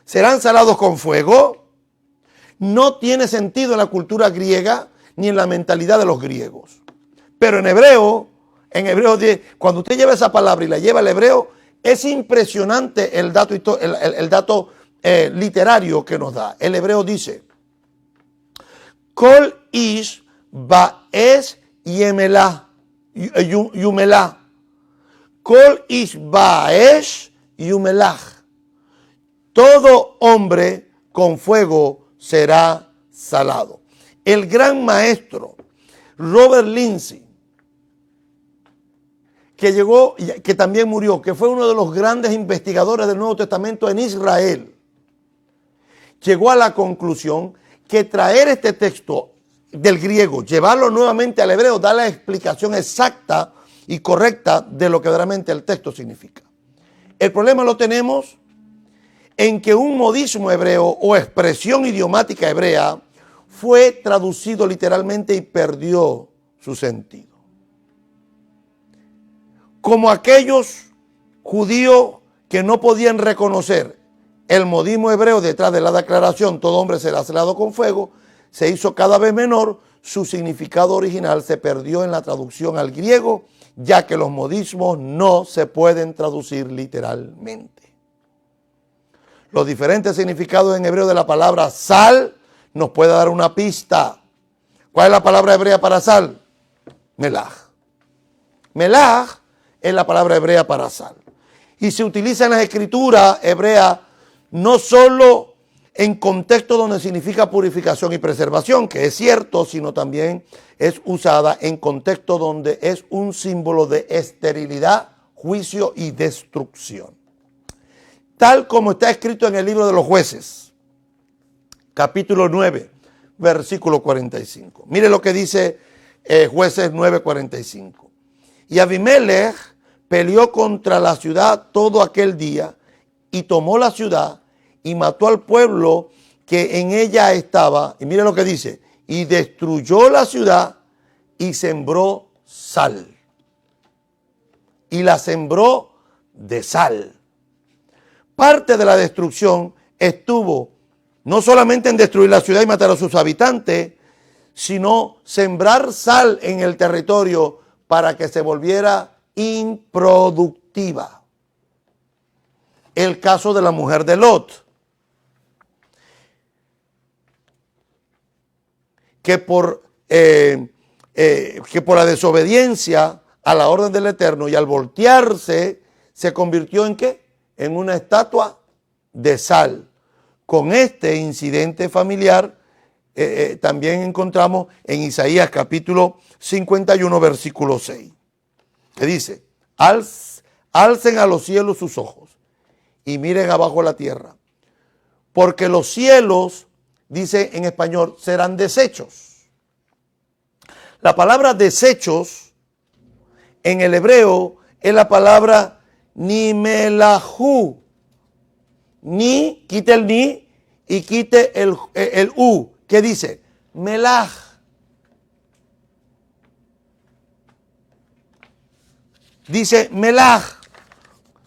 ¿Serán salados con fuego? No tiene sentido en la cultura griega ni en la mentalidad de los griegos. Pero en hebreo, cuando usted lleva esa palabra y la lleva al hebreo, es impresionante el dato literario que nos da. El hebreo dice, Kol ish ba'esh yumelah. Kol ish ba'esh yumelah. Todo hombre con fuego será salado. El gran maestro Robert Lindsay, que también murió, que fue uno de los grandes investigadores del Nuevo Testamento en Israel, llegó a la conclusión que traer este texto del griego, llevarlo nuevamente al hebreo, da la explicación exacta y correcta de lo que verdaderamente el texto significa. El problema lo tenemos en que un modismo hebreo o expresión idiomática hebrea fue traducido literalmente y perdió su sentido. Como aquellos judíos que no podían reconocer el modismo hebreo detrás de la declaración todo hombre será celado con fuego se hizo cada vez menor, su significado original se perdió en la traducción al griego, ya que los modismos no se pueden traducir literalmente. Los diferentes significados en hebreo de la palabra sal nos puede dar una pista. ¿Cuál es la palabra hebrea para sal? Melaj. Melaj es la palabra hebrea para sal. Y se utiliza en las escrituras hebreas no solo en contexto donde significa purificación y preservación, que es cierto, sino también es usada en contexto donde es un símbolo de esterilidad, juicio y destrucción. Tal como está escrito en el libro de los Jueces, capítulo 9, versículo 45. Mire lo que dice Jueces 9, 45. Y Abimelech peleó contra la ciudad todo aquel día y tomó la ciudad y mató al pueblo que en ella estaba. Y mire lo que dice. Y destruyó la ciudad y sembró sal. Y la sembró de sal. Parte de la destrucción estuvo no solamente en destruir la ciudad y matar a sus habitantes, sino sembrar sal en el territorio para que se volviera improductiva. El caso de la mujer de Lot, que por la desobediencia a la orden del Eterno y al voltearse, se convirtió en ¿qué? En una estatua de sal. Con este incidente familiar también encontramos en Isaías capítulo 51, versículo 6, que dice, alcen a los cielos sus ojos y miren abajo la tierra, porque los cielos, dice en español, serán deshechos. La palabra deshechos en el hebreo es la palabra nimelahu. Ni, quite el ni y quite el u. ¿Qué dice? Melaj. Dice melaj.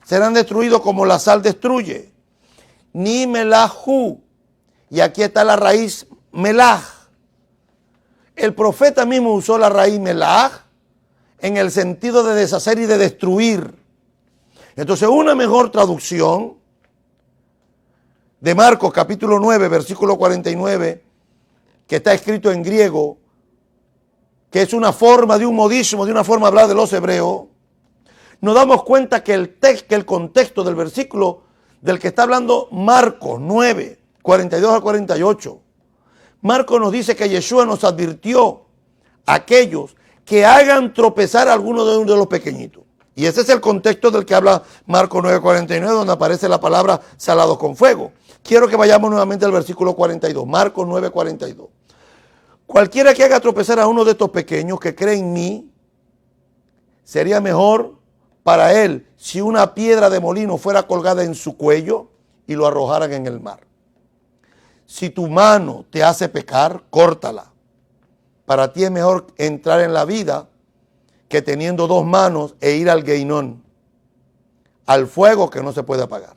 Serán destruidos como la sal destruye. Ni melahu. Y aquí está la raíz melaj. El profeta mismo usó la raíz melaj en el sentido de deshacer y de destruir. Entonces, una mejor traducción de Marcos capítulo 9, versículo 49, que está escrito en griego, que es una forma de un modismo, de una forma de hablar de los hebreos, nos damos cuenta que el contexto del versículo del que está hablando Marcos 9, 42 al 48, Marcos nos dice que Yeshua nos advirtió a aquellos que hagan tropezar a alguno de los pequeñitos. Y ese es el contexto del que habla Marcos 9:49, donde aparece la palabra salados con fuego. Quiero que vayamos nuevamente al versículo 42, Marcos 9:42. Cualquiera que haga tropezar a uno de estos pequeños que cree en mí, sería mejor para él si una piedra de molino fuera colgada en su cuello y lo arrojaran en el mar. Si tu mano te hace pecar, córtala. Para ti es mejor entrar en la vida que teniendo dos manos e ir al Geinón, al fuego que no se puede apagar.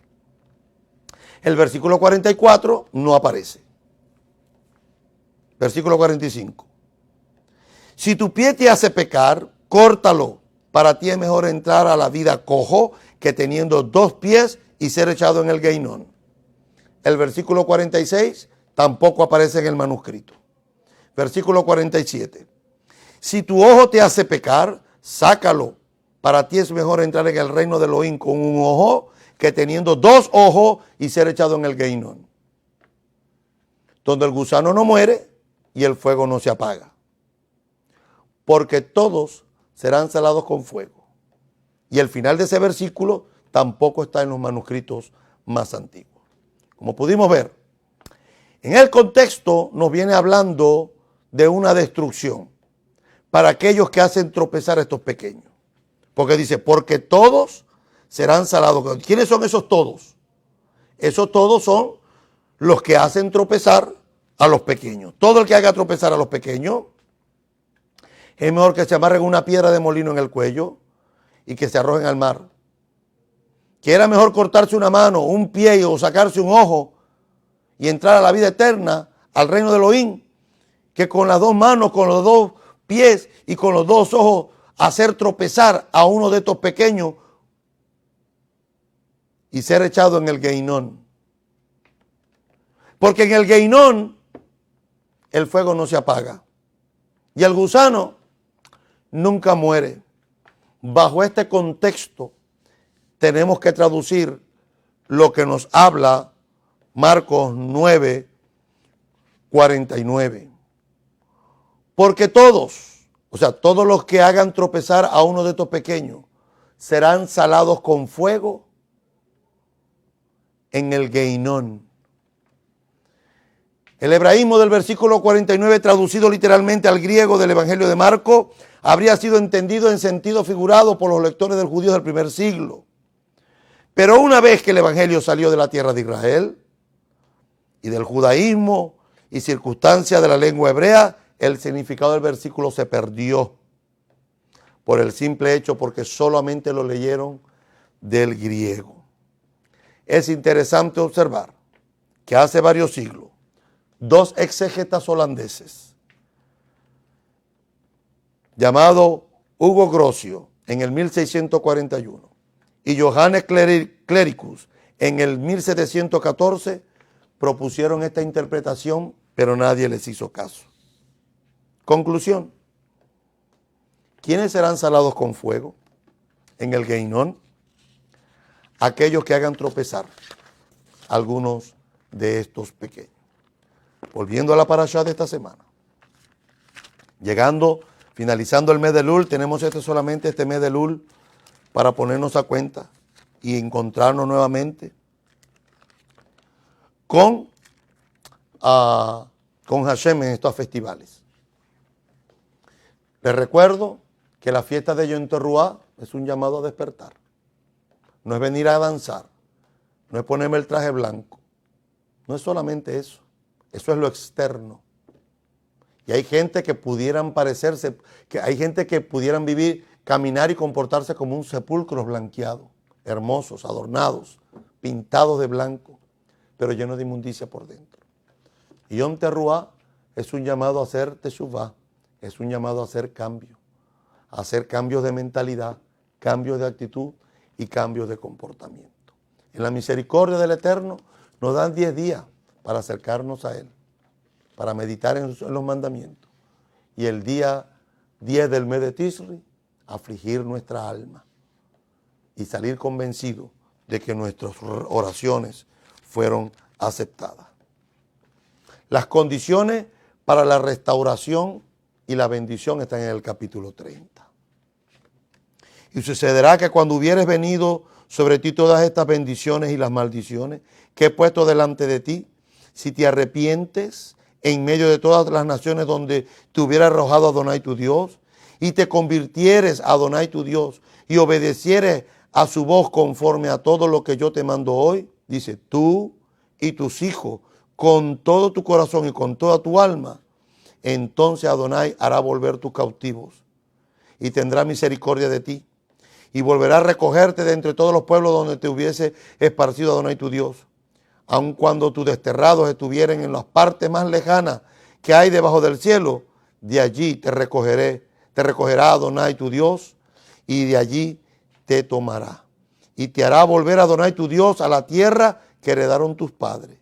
El versículo 44 no aparece. Versículo 45. Si tu pie te hace pecar, córtalo. Para ti es mejor entrar a la vida cojo que teniendo dos pies y ser echado en el Geinón. El versículo 46 tampoco aparece en el manuscrito. Versículo 47. Si tu ojo te hace pecar, sácalo. Para ti es mejor entrar en el reino de Elohim con un ojo que teniendo dos ojos y ser echado en el Geinón, donde el gusano no muere y el fuego no se apaga. Porque todos serán salados con fuego. Y el final de ese versículo tampoco está en los manuscritos más antiguos. Como pudimos ver, en el contexto nos viene hablando de una destrucción para aquellos que hacen tropezar a estos pequeños. Porque dice, porque todos serán salados. ¿Quiénes son esos todos? Esos todos son los que hacen tropezar a los pequeños. Todo el que haga tropezar a los pequeños, es mejor que se amarren una piedra de molino en el cuello y que se arrojen al mar. que era mejor cortarse una mano, un pie o sacarse un ojo y entrar a la vida eterna, al reino de Elohim, que con las dos manos, con los dos pies y con los dos ojos hacer tropezar a uno de estos pequeños y ser echado en el Geinón. Porque en el Geinón el fuego no se apaga y el gusano nunca muere. Bajo este contexto tenemos que traducir lo que nos habla Marcos 9, 49. Porque todos, o sea, todos los que hagan tropezar a uno de estos pequeños serán salados con fuego en el Geinón. El hebraísmo del versículo 49, traducido literalmente al griego del Evangelio de Marcos, habría sido entendido en sentido figurado por los lectores del judío del primer siglo. Pero una vez que el Evangelio salió de la tierra de Israel y del judaísmo y circunstancias de la lengua hebrea, el significado del versículo se perdió por el simple hecho porque solamente lo leyeron del griego. Es interesante observar que hace varios siglos, dos exégetas holandeses, llamado Hugo Grocio en el 1641 y Johannes Clericus en el 1714, propusieron esta interpretación, pero nadie les hizo caso. Conclusión: ¿quiénes serán salados con fuego en el Geinón? Aquellos que hagan tropezar a algunos de estos pequeños. Volviendo a la parashá de esta semana, finalizando el mes de Elul, tenemos solamente este mes de Elul para ponernos a cuenta y encontrarnos nuevamente con Hashem en estos festivales. Les recuerdo que la fiesta de Yom Teruah es un llamado a despertar. No es venir a danzar, no es ponerme el traje blanco, no es solamente eso. Eso es lo externo. Y hay gente que pudieran parecerse, que hay gente que pudieran vivir, caminar y comportarse como un sepulcro blanqueado, hermosos, adornados, pintados de blanco, pero llenos de inmundicia por dentro. Y Yom Teruah es un llamado a hacer teshuvah, es un llamado a hacer cambio, a hacer cambios de mentalidad, cambios de actitud y cambios de comportamiento. En la misericordia del Eterno nos dan 10 días para acercarnos a Él, para meditar en los mandamientos. Y el día 10 del mes de Tisri, afligir nuestra alma y salir convencido de que nuestras oraciones fueron aceptadas. Las condiciones para la restauración y la bendición están en el capítulo 30. Y sucederá que cuando hubieres venido sobre ti todas estas bendiciones y las maldiciones que he puesto delante de ti, si te arrepientes en medio de todas las naciones donde te hubiera arrojado Adonai tu Dios, y te convirtieres a Adonai tu Dios, y obedecieres a su voz conforme a todo lo que yo te mando hoy, dice, tú y tus hijos, con todo tu corazón y con toda tu alma, entonces Adonai hará volver tus cautivos, y tendrá misericordia de ti, y volverá a recogerte de entre todos los pueblos donde te hubiese esparcido Adonai tu Dios. Aun cuando tus desterrados estuvieran en las partes más lejanas que hay debajo del cielo, de allí te recogerá Adonai tu Dios, y de allí te tomará. Y te hará volver Adonai tu Dios a la tierra que heredaron tus padres,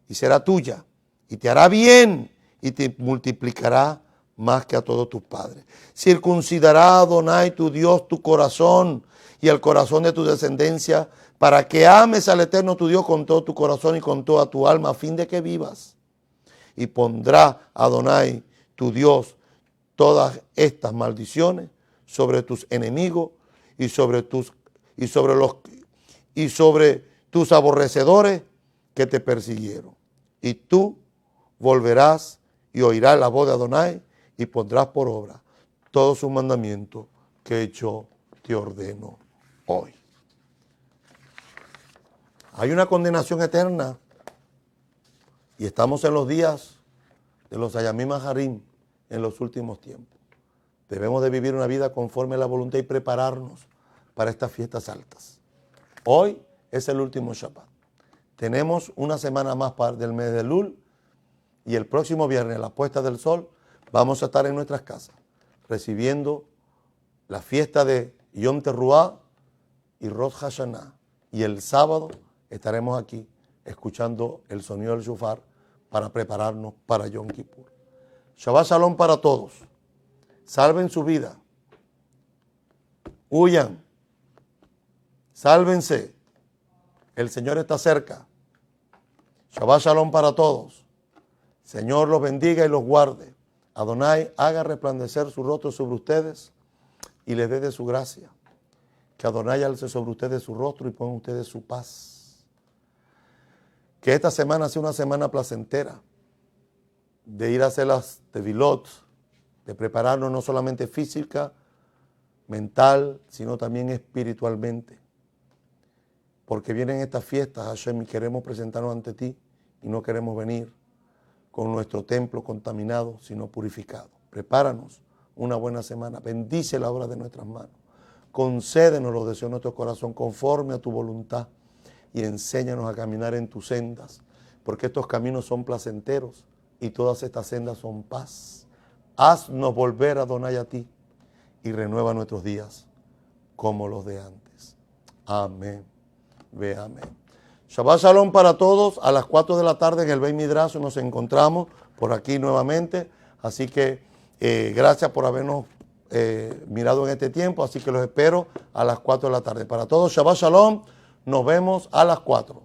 y será tuya, y te hará bien, y te multiplicará más que a todos tus padres. Circuncidará Adonai tu Dios tu corazón y el corazón de tu descendencia, para que ames al Eterno tu Dios con todo tu corazón y con toda tu alma, a fin de que vivas. Y pondrá Adonai tu Dios todas estas maldiciones sobre tus enemigos y sobre tus aborrecedores que te persiguieron. Y tú volverás y oirás la voz de Adonai y pondrás por obra todos sus mandamientos que yo te ordeno hoy. Hay una condenación eterna y estamos en los días de los Hayamim Harim, en los últimos tiempos. Debemos de vivir una vida conforme a la voluntad y prepararnos para estas fiestas altas. Hoy es el último Shabbat. Tenemos una semana más del mes de Elul y el próximo viernes, a la puesta del sol, vamos a estar en nuestras casas recibiendo la fiesta de Yom Teruah y Rosh Hashanah. Y el sábado estaremos aquí escuchando el sonido del shofar para prepararnos para Yom Kippur. Shabbat Shalom para todos. Salven su vida. Huyan. Sálvense. El Señor está cerca. Shabbat Shalom para todos. Señor los bendiga y los guarde. Adonai haga resplandecer su rostro sobre ustedes y les dé de su gracia. Que Adonai alce sobre ustedes su rostro y ponga ustedes su paz. Que esta semana sea una semana placentera de ir a hacer las tevilot, de prepararnos no solamente física, mental, sino también espiritualmente. Porque vienen estas fiestas, Hashem, y queremos presentarnos ante ti y no queremos venir con nuestro templo contaminado, sino purificado. Prepáranos una buena semana. Bendice la obra de nuestras manos. Concédenos los deseos de nuestro corazón conforme a tu voluntad y enséñanos a caminar en tus sendas, porque estos caminos son placenteros y todas estas sendas son paz. Haznos volver, Adonai, a ti y renueva nuestros días como los de antes. Amén. Ve amén. Shabbat Shalom para todos. A las 4 de la tarde en el Beit Midrash nos encontramos por aquí nuevamente. Así que gracias por habernos mirado en este tiempo. Así que los espero a las 4 de la tarde. Para todos, Shabbat Shalom. Nos vemos a las 4.